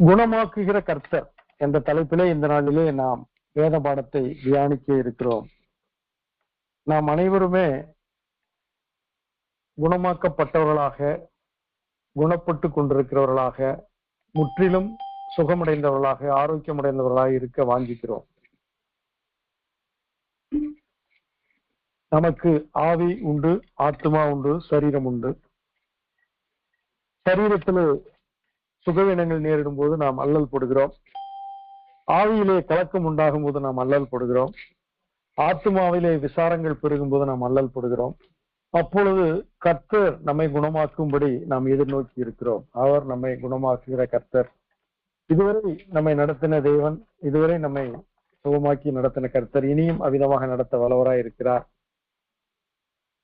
குணமாக்குகிற கர்த்தர் என்ற தலைப்பிலே இந்த நாளிலே நாம் வேத பாடத்தை தியானிக்க இருக்கிறோம். நாம் அனைவருமே குணமாக்கப்பட்டவர்களாக, குணப்பட்டு கொண்டிருக்கிறவர்களாக, முற்றிலும் சுகமடைந்தவர்களாக, ஆரோக்கியமடைந்தவர்களாக இருக்க வாஞ்சிக்கிறோம். நமக்கு ஆவி உண்டு, ஆத்மா உண்டு, சரீரம் உண்டு. சரீரத்தில் சுகவீனங்கள் நேரிடும் போது நாம் அல்லல் படுகிறோம். ஆவியிலே கலக்கம் உண்டாகும் போது நாம் அல்லல் படுகிறோம். ஆத்மாவிலே விசாரங்கள் பெருகும் போது நாம் அல்லல் படுகிறோம். அப்பொழுது கர்த்தர் நம்மை குணமாக்கும்படி நாம் எதிர்நோக்கி இருக்கிறோம். அவர் நம்மை குணமாக்குகிற கர்த்தர். இதுவரை நம்மை நடத்தின தேவன், இதுவரை நம்மை சுகமாக்கி நடத்தின கர்த்தர் இனியும் அவ்விதமாக நடத்த வல்லவராய் இருக்கிறார்.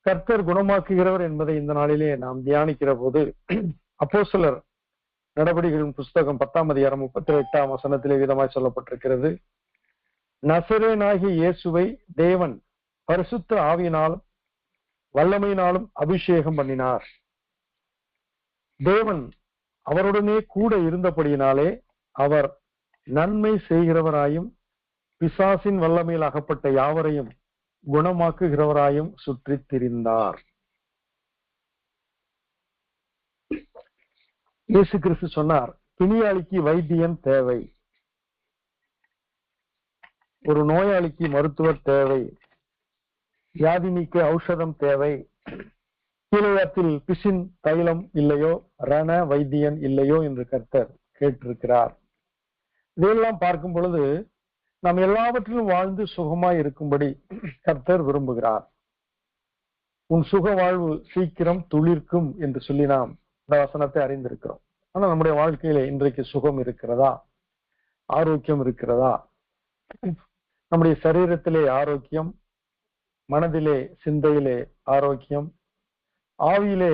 கர்த்தர் குணமாக்குகிறவர் என்பதை இந்த நாளிலே நாம் தியானிக்கிற போது அப்போஸ்தலர் நடபடிகளின் புஸ்தகம் 10ஆம் அதிகாரம் 38ஆம் வசனத்திலே விதமாய் சொல்லப்பட்டிருக்கிறது. நசரேயனாகிய இயேசுவை தேவன் பரிசுத்த ஆவியினாலும் வல்லமையினாலும் அபிஷேகம் பண்ணினார். தேவன் அவருடனே கூட இருந்தபடியினாலே அவர் நன்மை செய்கிறவராயும் பிசாசின் வல்லமையில் அகப்பட்ட யாவரையும் குணமாக்குகிறவராயும் சுற்றி திரிந்தார். இயேசு கிறிஸ்து சொன்னார், பிணியாளிக்கு வைத்தியன் தேவை, ஒரு நோயாளிக்கு மருத்துவர் தேவை, வியாதி நீக்க ஔஷதம் தேவை. கீழத்தில் பிசின் தைலம் இல்லையோ, ரண வைத்தியன் இல்லையோ என்று கர்த்தர் கேட்டிருக்கிறார். இதையெல்லாம் பார்க்கும் பொழுது நாம் எல்லாவற்றிலும் வாழ்ந்து சுகமாய் இருக்கும்படி கர்த்தர் விரும்புகிறார். உன் சுக வாழ்வு சீக்கிரம் துளிர்க்கும் என்று சொல்லி நாம் இந்த வசனத்தை அறிந்திருக்கிறோம். ஆனா நம்முடைய வாழ்க்கையில இன்றைக்கு சுகம் இருக்கிறதா? ஆரோக்கியம் இருக்கிறதா? நம்முடைய சரீரத்திலே ஆரோக்கியம், மனதிலே சிந்தையிலே ஆரோக்கியம், ஆவியிலே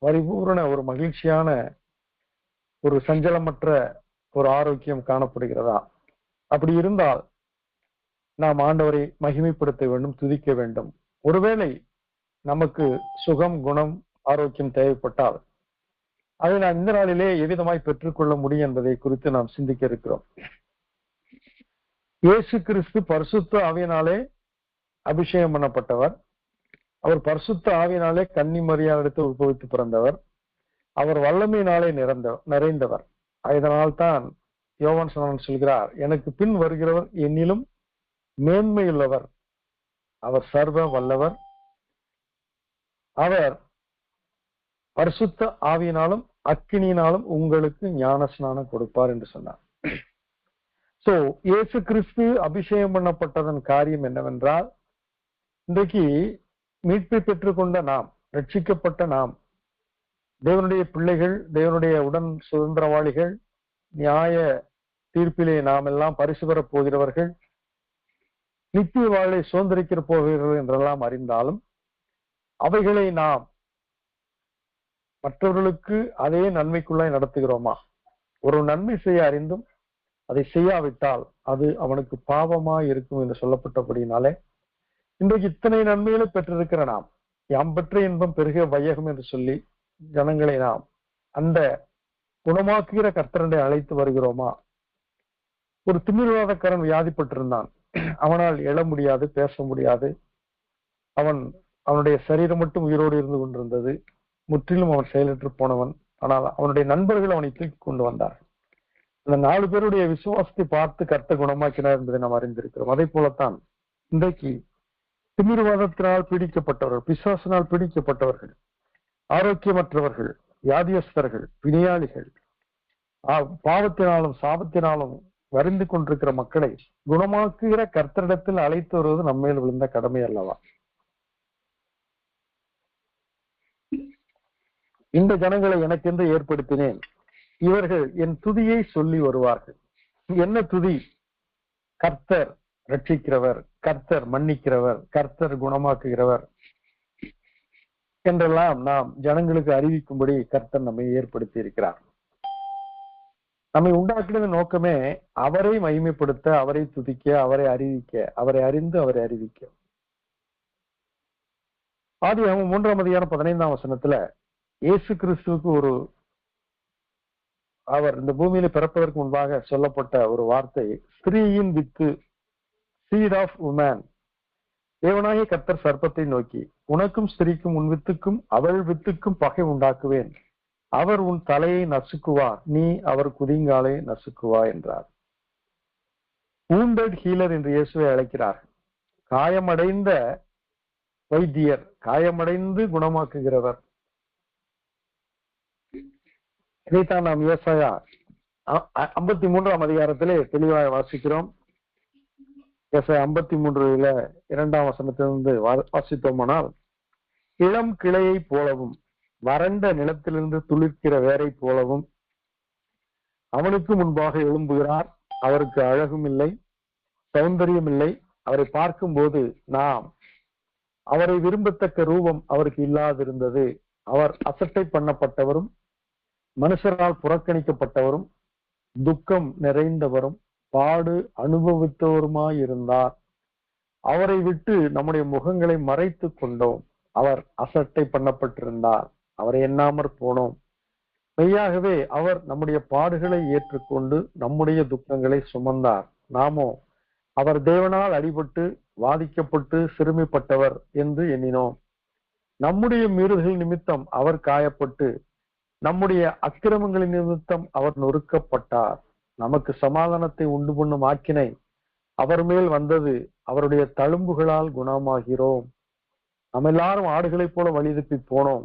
பரிபூரண ஒரு மகிழ்ச்சியான ஒரு சஞ்சலமற்ற ஒரு ஆரோக்கியம் காணப்படுகிறதா? அப்படி இருந்தால் நாம் ஆண்டவரை மகிமைப்படுத்த வேண்டும், துதிக்க வேண்டும். ஒருவேளை நமக்கு சுகம், குணம், ஆரோக்கியம் தேவைப்பட்டால் அதை நாம் இந்த நாளிலே எவ்விதமாய் பெற்றுக்கொள்ள முடியும் என்பதை குறித்து நாம் சிந்திக்க இருக்கிறோம். இயேசு கிறிஸ்து பரிசுத்த ஆவியினாலே அபிஷேகம் பண்ணப்பட்டவர். அவர் பரிசுத்த ஆவியினாலே கன்னி மரியாதை உட்பவித்து பிறந்தவர். அவர் வல்லமையினாலே நிறைந்தவர். அதனால்தான் யோவான் ஸ்நானன் சொல்கிறார், எனக்கு பின் வருகிறவர் என்னிலும் மேன்மையுள்ளவர், அவர் சர்வ வல்லவர், அவர் பரிசுத்த ஆவியினாலும் அக்கினியினாலும் உங்களுக்கு ஞான ஸ்நானம் கொடுப்பார் என்று சொன்னார். சோ இயேசு கிறிஸ்து அபிஷேகம் பண்ணப்பட்டதன் காரியம் என்னவென்றால், இன்றைக்கு மீட்பை பெற்றுக்கொண்ட நாம், ரட்சிக்கப்பட்ட நாம், தேவனுடைய பிள்ளைகள், தேவனுடைய உடன் சுதந்திரவாளிகள், நியாய தீர்ப்பிலே நாம் எல்லாம் பரிசு பெறப் போகிறவர்கள், நித்திய வாழை சுதந்திரிக்க போகிறவர்கள் என்றெல்லாம் அறிந்தாலும் அவைகளை நாம் மற்றவர்களுக்கு அதே நன்மைக்குள்ளாய் நடத்துகிறோமா? ஒரு நன்மை செய்ய அறிந்தும் அதை செய்யாவிட்டால் அது அவனுக்கு பாவமாய் இருக்கும் என்று சொல்லப்பட்டபடினாலே இன்றைக்கு இத்தனை நன்மைகளை பெற்றிருக்கிற நாம், யாம் பெற்ற இன்பம் பெருக வையகம் என்று சொல்லி ஜனங்களை நாம் அந்த குணமாக்குகிற கர்த்தரண்டை அழைத்து வருகிறோமா? ஒரு திமிர்வாதக்காரன் வியாதிப்பட்டிருந்தான். அவனால் எழ முடியாது, பேச முடியாது. அவனுடைய சரீரம் மட்டும் உயிரோடு இருந்து கொண்டிருந்தது. முற்றிலும் அவன் செயலற்று போனவன். ஆனால் அவனுடைய நண்பர்கள் அவனை தூக்கி கொண்டு வந்தார்கள். அந்த 4 பேருடைய விசுவாசத்தை பார்த்து கர்த்தர் குணமாக்கினார் என்பதை நாம் அறிந்திருக்கிறோம். அதே போலத்தான் இன்றைக்கு திமிர்வாதத்தினால் பீடிக்கப்பட்டவர்கள், பிசாசினால் பீடிக்கப்பட்டவர்கள், ஆரோக்கியமற்றவர்கள், வியாதியஸ்தர்கள், பிணியாளிகள், பாவத்தினாலும் சாபத்தினாலும் வருந்து கொண்டிருக்கிற மக்களை குணமாக்குகிற கர்த்தரிடத்தில் அழைத்து வருவது நம்மேல் விழுந்த கடமை அல்லவா? இந்த ஜனங்களை எனக்கென்று ஏற்படுத்தினேன், இவர்கள் என் துதியை சொல்லி வருவார்கள். என்ன துதி? கர்த்தர் ரட்சிக்கிறவர், கர்த்தர் மன்னிக்கிறவர், கர்த்தர் குணமாக்குகிறவர் என்றெல்லாம் நாம் ஜனங்களுக்கு அறிவிக்கும்படி கர்த்தர் நம்மை ஏற்படுத்தி இருக்கிறார். நம்மை உண்டாக்கினது நோக்கமே அவரை மகிமைப்படுத்த, அவரை துதிக்க, அவரை அறிவிக்க, அவரை அறிந்து அவரை அறிவிக்க. ஆதியாகமம் 3ஆம் அதிகாரம் 15ஆம் வசனத்துல இயேசு கிறிஸ்துவுக்கு ஒரு அவர் இந்த பூமியில பிறப்பதற்கு முன்பாக சொல்லப்பட்ட ஒரு வார்த்தை, ஸ்திரீயின் வித்து, சீட் ஆஃப் உமன். தேவனாகிய கர்த்தர் சர்ப்பத்தை நோக்கி, உனக்கும் ஸ்திரீக்கும் உன் வித்துக்கும் அவள் வித்துக்கும் பகை உண்டாக்குவேன், அவர் உன் தலையை நசுக்குவார், நீ அவர் குதிங்காலை நசுக்குவா என்றார். wounded ஹீலர் என்று இயேசுவை அழைக்கிறார். காயமடைந்த வைத்தியர், காயமடைந்து குணமாக்குகிறவர். இதைத்தான் நாம் ஏசாயா 53ஆம் அதிகாரத்திலே தெளிவாக வாசிக்கிறோம். ஏசாயா 53 2ஆம் வசனத்திலிருந்து வாசித்தோமானால், இளம் கிளையை போலவும் வறண்ட நிலத்திலிருந்து துளிர்க்கிற வேரை போலவும் அவனுக்கு முன்பாக எழும்புகிறார். அவருக்கு அழகும் இல்லை, சௌந்தரியம் இல்லை. அவரை பார்க்கும்போது நாம் அவரை விரும்பத்தக்க ரூபம் அவருக்கு இல்லாதிருந்தது. அவர் அசட்டை பண்ணப்பட்டவரும் மனுஷரால் புறக்கணிக்கப்பட்டவரும் துக்கம் நிறைந்தவரும் பாடு அனுபவித்தவருமாயிருந்தார். அவரை விட்டு நம்முடைய முகங்களை மறைத்து கொண்டோம். அவர் அசட்டை பண்ணப்பட்டிருந்தார், அவரை எண்ணாமற் போனோம். மெய்யாகவே அவர் நம்முடைய பாடுகளை ஏற்றுக்கொண்டு நம்முடைய துக்கங்களை சுமந்தார். நாமோ அவர் தேவனால் அடிபட்டு வாதிக்கப்பட்டு சிறுமிப்பட்டவர் என்று எண்ணினோம். நம்முடைய மீறுதல் நிமித்தம் அவர் காயப்பட்டு நம்முடைய அக்கிரமங்களின் நிமித்தம் அவர் நொறுக்கப்பட்டார். நமக்கு சமாதானத்தை உண்டு பண்ணும் ஆக்கினை அவர் மேல் வந்தது, அவருடைய தழும்புகளால் குணமாகிறோம். நம்ம எல்லாரும் ஆடுகளைப் போல வழிதப்பி போனோம்,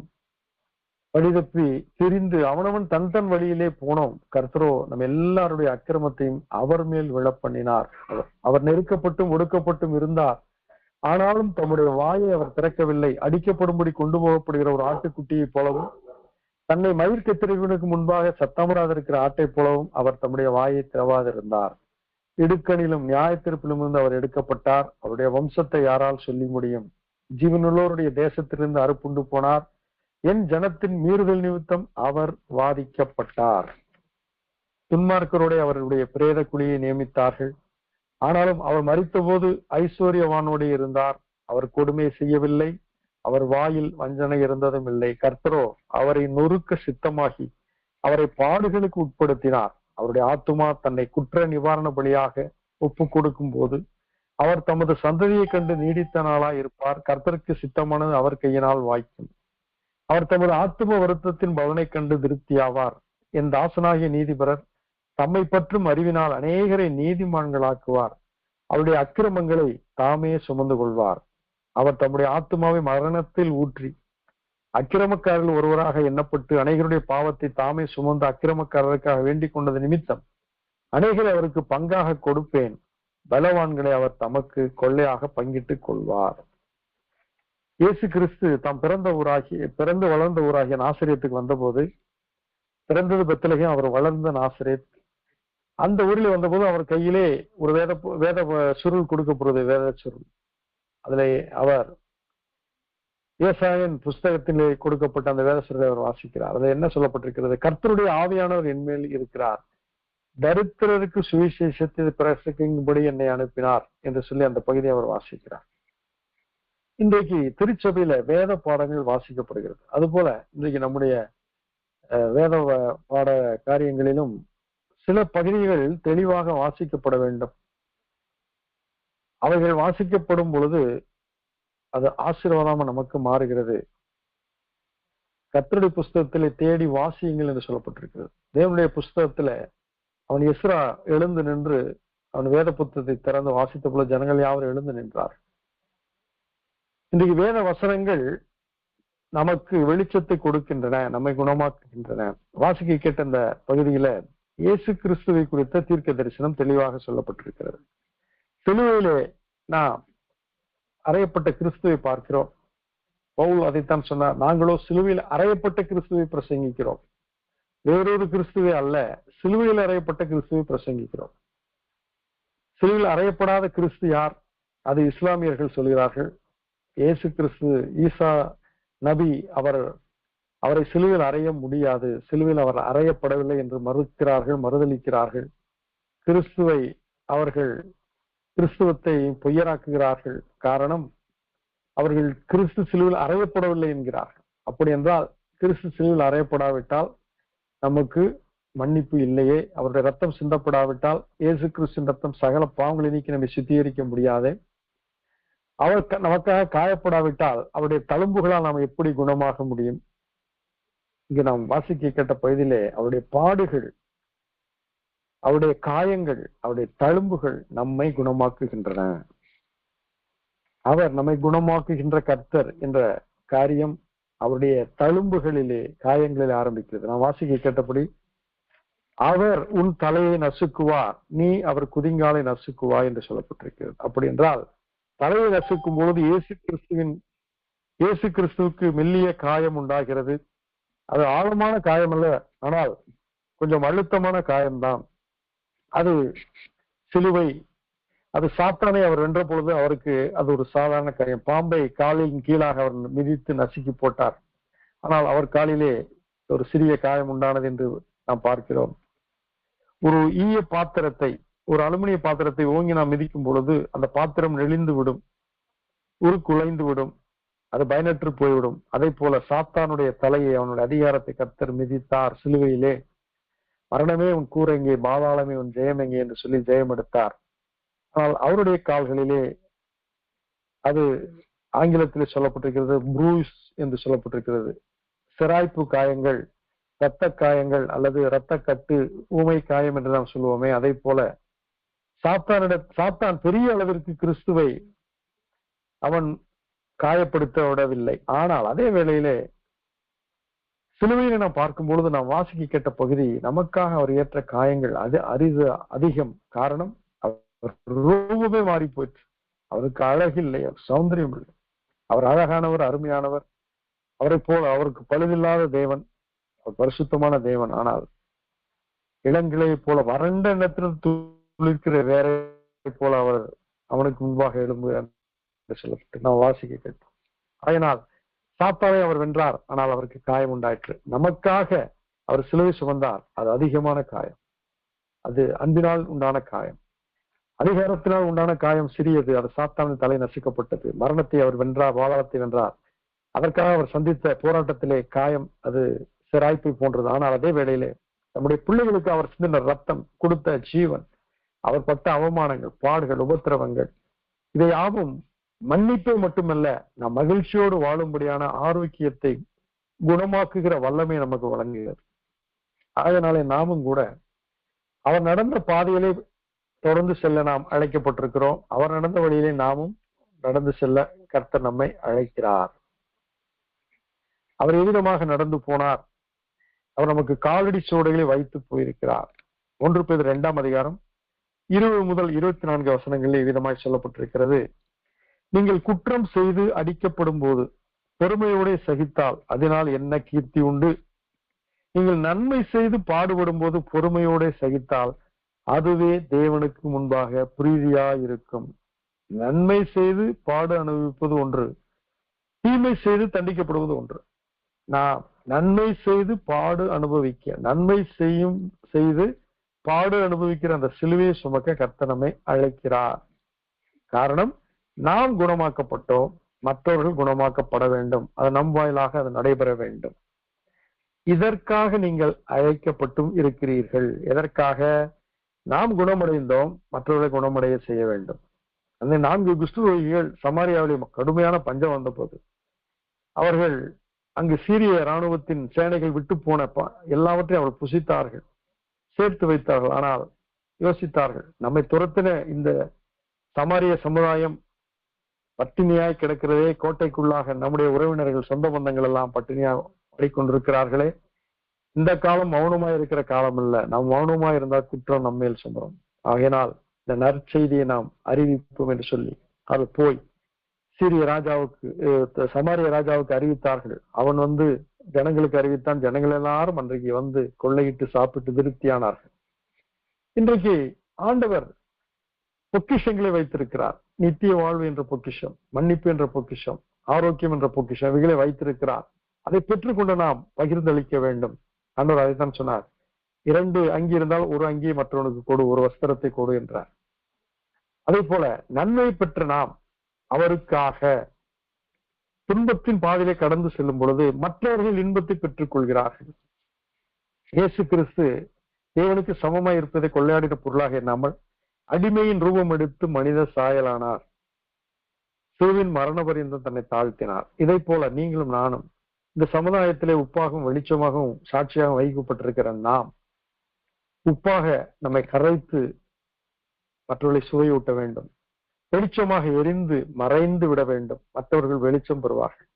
வழிதப்பி திரிந்து அவனவன் தன் வழியிலே போனோம். கர்த்தரோ நம்ம எல்லாருடைய அக்கிரமத்தையும் அவர் மேல் விழப்பண்ணினார். அவர் நெருக்கப்பட்டும் ஒடுக்கப்பட்டும் இருந்தார், ஆனாலும் தம்முடைய வாயை அவர் திறக்கவில்லை. அடிக்கப்படும்படி கொண்டு போகப்படுகிற ஒரு ஆட்டுக்குட்டியை போலவும் தன்னை மயிர் கத்திரிவனுக்கு முன்பாக சத்தமிராதிருக்கிற ஆட்டை போலவும் அவர் தம்முடைய வாயை திறவாதிருந்தார். இடுக்கணிலும் நியாயத்தீர்ப்பிலும் இருந்து அவர் எடுக்கப்பட்டார். அவருடைய வம்சத்தை யாரால் சொல்லி முடியும்? ஜீவனுள்ளோருடைய தேசத்திலிருந்து அறுப்புண்டு போனார். என் ஜனத்தின் மீறுதல் நிமித்தம் அவர் வாதிக்கப்பட்டார். துன்மார்க்கருடைய அவருடைய பிரேத குழியை நியமித்தார்கள். ஆனாலும் அவர் மரித்த போது ஐஸ்வர்யவானோடு இருந்தார். அவர் கொடுமை செய்யவில்லை, அவர் வாயில் வஞ்சனை இருந்ததும் இல்லை. கர்த்தரோ அவரை நொறுக்க சித்தமாகி அவரை பாடுகளுக்கு உட்படுத்தினார். அவருடைய ஆத்துமா தன்னை குற்ற நிவாரண பலியாக ஒப்பு கொடுக்கும் போது அவர் தமது சந்ததியை கண்டு நீடித்த நாளாய் இருப்பார். கர்த்தருக்கு சித்தமானது அவர் கையினால் வாய்க்கும். அவர் தமது ஆத்தும வருத்தத்தின் பலனை கண்டு திருப்தியாவார். என் தாசனாகிய நீதிபரர் தம்மை பற்றும் அறிவினால் அநேகரை நீதிமான்களாக்குவார். அவருடைய அக்கிரமங்களை தாமே சுமந்து கொள்வார். அவர் தம்முடைய ஆத்துமாவை மரணத்தில் ஊற்றி அக்கிரமக்காரர்கள் ஒருவராக எண்ணப்பட்டு அநேகருடைய பாவத்தை தாமே சுமந்து அக்கிரமக்காரருக்காக வேண்டிக் கொண்டது நிமித்தம் அநேகரை அவருக்கு பங்காக கொடுப்பேன். பலவான்களை அவர் தமக்கு கொள்ளையாக பங்கிட்டுக் கொள்வார். இயேசு கிறிஸ்து தாம் பிறந்து வளர்ந்த ஊராகிய நாசரேத்துக்கு வந்தபோது, பிறந்தது பெத்லகேம், அவர் வளர்ந்த நாசரேத். அந்த ஊரில் வந்தபோது அவர் கையிலே ஒரு வேத சுருள் கொடுக்கப்படுவது, வேத சுருள். அதிலே அவர் ஏசாயன் புஸ்தகத்திலே கொடுக்கப்பட்ட அந்த வேத சுருளை அவர் வாசிக்கிறார். அது என்ன சொல்லப்பட்டிருக்கிறது? கர்த்தருடைய ஆவியானவர் என்மேல் இருக்கிறார், தரித்திரருக்கு சுவிசேஷத்தை பிரசங்கிக்கும்படி என்னை அனுப்பினார் என்று சொல்லி அந்த பகுதியை அவர் வாசிக்கிறார். இன்றைக்கு திருச்சபையில வேத பாடங்கள் வாசிக்கப்படுகிறது. அதுபோல இன்றைக்கு நம்முடைய வேத பாட காரியங்களிலும் சில பகுதிகள் தெளிவாக வாசிக்கப்பட வேண்டும். அவைகள் வாசிக்கப்படும் பொழுது அது ஆசீர்வாதமா நமக்கு மாறுகிறது. கர்த்தருடைய புஸ்தகத்திலே தேடி வாசியுங்கள் என்று சொல்லப்பட்டிருக்கிறது. தேவனுடைய புஸ்தகத்துல அவன் எஸ்ரா எழுந்து நின்று அவன் வேத புத்தகத்தை திறந்து வாசித்த போல ஜனங்கள் யாவரும் எழுந்து நின்றார். இன்றைக்கு வேத வசனங்கள் நமக்கு வெளிச்சத்தை கொடுக்கின்றன, நம்மை குணமாக்குகின்றன. வாசிக்க கேட்ட இந்த பகுதியில இயேசு கிறிஸ்துவை குறித்த தீர்க்க தரிசனம் தெளிவாக சொல்லப்பட்டிருக்கிறது. சிலுவையிலே நாம் அறையப்பட்ட கிறிஸ்துவை பார்க்கிறோம். பவுல் அதைத்தான் சொன்னார், நாங்களோ சிலுவையில் அறையப்பட்ட கிறிஸ்துவை பிரசங்கிக்கிறோம், வேறொரு கிறிஸ்துவை அல்ல, சிலுவையில் அறையப்பட்ட கிறிஸ்துவை பிரசங்கிக்கிறோம். சிலுவையில் அறையப்படாத கிறிஸ்து யார்? அது இஸ்லாமியர்கள் சொல்கிறார்கள். இயேசு கிறிஸ்து ஈசா நபி அவரை சிலுவையில் அறைய முடியாது, சிலுவையில் அவர் அறையப்படவில்லை என்று மறுக்கிறார்கள், மறுதளிக்கிறார்கள். கிறிஸ்துவத்தை பொய்யராக்குகிறார்கள். காரணம், அவர்கள் கிறிஸ்து சிலுவையில் அறையப்படவில்லை என்கிறார்கள். அப்படி என்றால் கிறிஸ்து சிலுவையில் அறையப்படாவிட்டால் நமக்கு மன்னிப்பு இல்லையே, அவருடைய ரத்தம் சிந்தப்படாவிட்டால், இயேசு கிறிஸ்துவின் ரத்தம் சகல பாவங்களை நீக்கி நம்மை சுத்திகரிக்க முடியாதே. அவர் நமக்காக காயப்படாவிட்டால் அவருடைய தழும்புகளால் நாம் எப்படி குணமாக முடியும்? இங்கு நாம் வாசிக்க கேட்ட பகுதியிலே அவருடைய பாடுகள், அவருடைய காயங்கள், அவருடைய தழும்புகள் நம்மை குணமாக்குகின்றன. அவர் நம்மை குணமாக்குகின்ற கர்த்தர் என்ற காரியம் அவருடைய தழும்புகளிலே, காயங்களிலே ஆரம்பிக்கிறது. நாம் வாசிக்க கேட்டபடி, அவர் உன் தலையை நசுக்குவார், நீ அவர் குதிங்காலை நசுக்குவா என்று சொல்லப்பட்டிருக்கிறது. அப்படி என்றால் தலையை நசுக்கும் பொழுது இயேசு கிறிஸ்துவுக்கு மெல்லிய காயம் உண்டாகிறது. அது ஆழமான காயம் அல்ல, ஆனால் கொஞ்சம் அழுத்தமான காயம்தான். அது சிலுவை, அது சாத்தானை அவர் வென்ற பொழுது அவருக்கு அது ஒரு சாதாரண காயம். பாம்பை காலின் கீழாக அவர் மிதித்து நசுக்கி போட்டார், ஆனால் அவர் காலிலே ஒரு சிறிய காயம் உண்டானது என்று நாம் பார்க்கிறோம். ஒரு ஈய பாத்திரத்தை, ஒரு அலுமினிய பாத்திரத்தை ஓங்கி நாம் மிதிக்கும் பொழுது அந்த பாத்திரம் நெளிந்து விடும், குலைந்து விடும், அது பயனற்று போய்விடும். அதே போல சாத்தானுடைய தலையை, அவனுடைய அதிகாரத்தை கர்த்தர் மிதித்தார் சிலுவையிலே. மரணமே உன் கூர் எங்கே, பாதாளமே உன் ஜெயம் எங்கே என்று சொல்லி ஜெயம் எடுத்தார். ஆனால் அவருடைய கால்களிலே, அது ஆங்கிலத்திலே சொல்லப்பட்டிருக்கிறது ப்ரூஸ் என்று சொல்லப்பட்டிருக்கிறது, சிராய்ப்பு காயங்கள், இரத்த காயங்கள் அல்லது இரத்த கட்டு, ஊமை காயம் என்று நாம் சொல்லுவோமே. அதே போல சாத்தான் பெரிய அளவிற்கு கிறிஸ்துவை அவன் காயப்படுத்த விடவில்லை. ஆனால் அதே வேளையிலே சிலுவையில நாம் பார்க்கும் பொழுது நாம் வாசிக்க கேட்ட பகுதி, நமக்காக அவர் ஏற்ற காயங்கள் அது அதிகம். காரணம், அவர் ரூபமே மாறி போயிற்று. அவருக்கு அழகில்லை, அவர் சௌந்தரியம் இல்லை. அவர் அழகானவர், அருமையானவர். அவரை போல அவருக்கு பழுதில்லாத தேவன், அவர் பரிசுத்தமான தேவன். ஆனால் இளங்கிளையை போல வறண்ட எண்ணத்தில் துளிர்க்கிற வேற போல அவர் அவனுக்கு முன்பாக எழும்பு என்று சொல்லப்பட்டு நாம் வாசிக்க கேட்டோம். அதனால் சாத்தானை அவர் வென்றார், ஆனால் அவருக்கு காயம் உண்டாயிற்று. நமக்காக அவர் சிலுவை சுமந்தார், அது அதிகமான காயம். அது அன்பினால் உண்டான காயம். அதிகாரத்தினால் உண்டான காயம் சிறியது, அது சாத்தானின் தலை நசுக்கப்பட்டது. மரணத்தை அவர் வென்றார், பாதாளத்தை வென்றார். அதற்காக அவர் சந்தித்த போராட்டத்திலே காயம் அது சிராய்ப்பை போன்றது. ஆனால் அதே வேளையிலே நம்முடைய பிள்ளைகளுக்கு அவர் சிந்தின ரத்தம், கொடுத்த ஜீவன், அவர் பட்ட அவமானங்கள், பாடுகள், உபத்திரவங்கள், இதை யாவும் மன்னிப்பை மட்டுமல்ல, நாம் மகிழ்ச்சியோடு வாழும்படியான ஆரோக்கியத்தை குணமாக்குகிற வல்லமை நமக்கு வழங்குகிறது. அதனாலே நாமும் கூட அவர் நடந்த பாதையிலே தொடர்ந்து செல்ல நாம் அழைக்கப்பட்டிருக்கிறோம். அவர் நடந்த வழியிலே நாமும் நடந்து செல்ல கர்த்தர் நம்மை அழைக்கிறார். அவர் எவ்விதமாக நடந்து போனார்? அவர் நமக்கு காலடி சோடைகளை வைத்து போயிருக்கிறார். 1 பேதுரு 2ஆம் அதிகாரம் 20 முதல் 24 வசனங்களில் விதமாய் சொல்லப்பட்டிருக்கிறது. நீங்கள் குற்றம் செய்து அடிக்கப்படும் போது பெருமையோட சகித்தால் அதனால் என்ன கீர்த்தி உண்டு? நீங்கள் நன்மை செய்து பாடுபடும் போது பொறுமையோட சகித்தால் அதுவே தேவனுக்கு முன்பாக பிரீதியாயிருக்கும். நன்மை செய்து பாடு அனுபவிப்பது ஒன்று, தீமை செய்து தண்டிக்கப்படுவது ஒன்று. நாம் நன்மை செய்து பாடு அனுபவிக்க, நன்மை செய்து பாடு அனுபவிக்கிற அந்த சிலுவையை சுமக்க கர்த்தர் நம்மை அழைக்கிறார். காரணம், நாம் குணமாக்கப்பட்டோம், மற்றவர்கள் குணமாக்கப்பட வேண்டும். அது நம் வாயிலாக அது நடைபெற வேண்டும். இதற்காக நீங்கள் அழைக்கப்பட்டும் இருக்கிறீர்கள். எதற்காக? நாம் குணமடைந்தோம், மற்றவர்களை குணமடைய செய்ய வேண்டும். அந்த 4 குஷ்டரோகிகள் சமாரியாவிலே கடுமையான பஞ்சம் வந்த போது அவர்கள் அங்கு சீரிய இராணுவத்தின் சேனைகள் விட்டு போன எல்லாவற்றையும் அவர்கள் புசித்தார்கள், சேர்த்து வைத்தார்கள். ஆனால் யோசித்தார்கள், நம்மை துரத்தின இந்த சமாரிய சமுதாயம் பட்டினியாய் கிடக்கிறதே, கோட்டைக்குள்ளாக நம்முடைய உறவினர்கள், சொந்த பந்தங்கள் எல்லாம் பட்டினியாக கொண்டிருக்கிறார்களே, இந்த காலம் மௌனமாய் இருக்கிற காலம் இல்ல. நாம் மௌனமாய் இருந்தால் குற்றம் நம்மேல் சுமரும். ஆகையினால் இந்த நற்செய்தியை நாம் அறிவிப்போம் என்று சொல்லி அது போய் சீரிய ராஜாவுக்கு, சமாரிய ராஜாவுக்கு அறிவித்தார்கள். அவன் வந்து ஜனங்களுக்கு அறிவித்தான். ஜனங்கள் எல்லாரும் அன்றைக்கு வந்து கொள்ளையிட்டு சாப்பிட்டு திருப்தியானார்கள். இன்றைக்கு ஆண்டவர் பொக்கிஷங்களை வைத்திருக்கிறார். நித்திய வாழ்வு என்ற பொக்கிஷம், மன்னிப்பு என்ற பொக்கிஷம், ஆரோக்கியம் என்ற பொக்கிஷம், இவைகளை வைத்திருக்கிறார். அதை பெற்றுக்கொண்டு நாம் பகிர்ந்தளிக்க வேண்டும். ஆண்டவர் அதைத்தான் சொன்னார், 2 அங்கி இருந்தால் ஒரு அங்கியை மற்றவனுக்கு கொடு, ஒரு வஸ்திரத்தை கொடு என்றார். அதே போல நன்மை பெற்ற நாம் அவருக்காக துன்பத்தின் பாதையிலே கடந்து செல்லும் பொழுது மற்றவர்கள் இன்பத்தை பெற்றுக் கொள்கிறார்கள். இயேசு கிறிஸ்து தேவனுக்கு சமமாய் இருப்பதை கொள்ளையாடின பொருளாக எண்ணாமல் அடிமையின் ரூபம் எடுத்து மனித சாயலானார், சிலுவின் மரண பரியந்தம் தன்னை தாழ்த்தினார். இதை போல நீங்களும் நானும் இந்த சமுதாயத்திலே உப்பாகவும் வெளிச்சமாகவும் சாட்சியாக வைக்கப்பட்டிருக்கிற நாம் உப்பாக நம்மை கரைத்து மற்றவர்களை சுவையூட்ட வேண்டும். வெளிச்சமாக எரிந்து மறைந்து விட வேண்டும். மற்றவர்கள் வெளிச்சம் பெறுவார்கள்.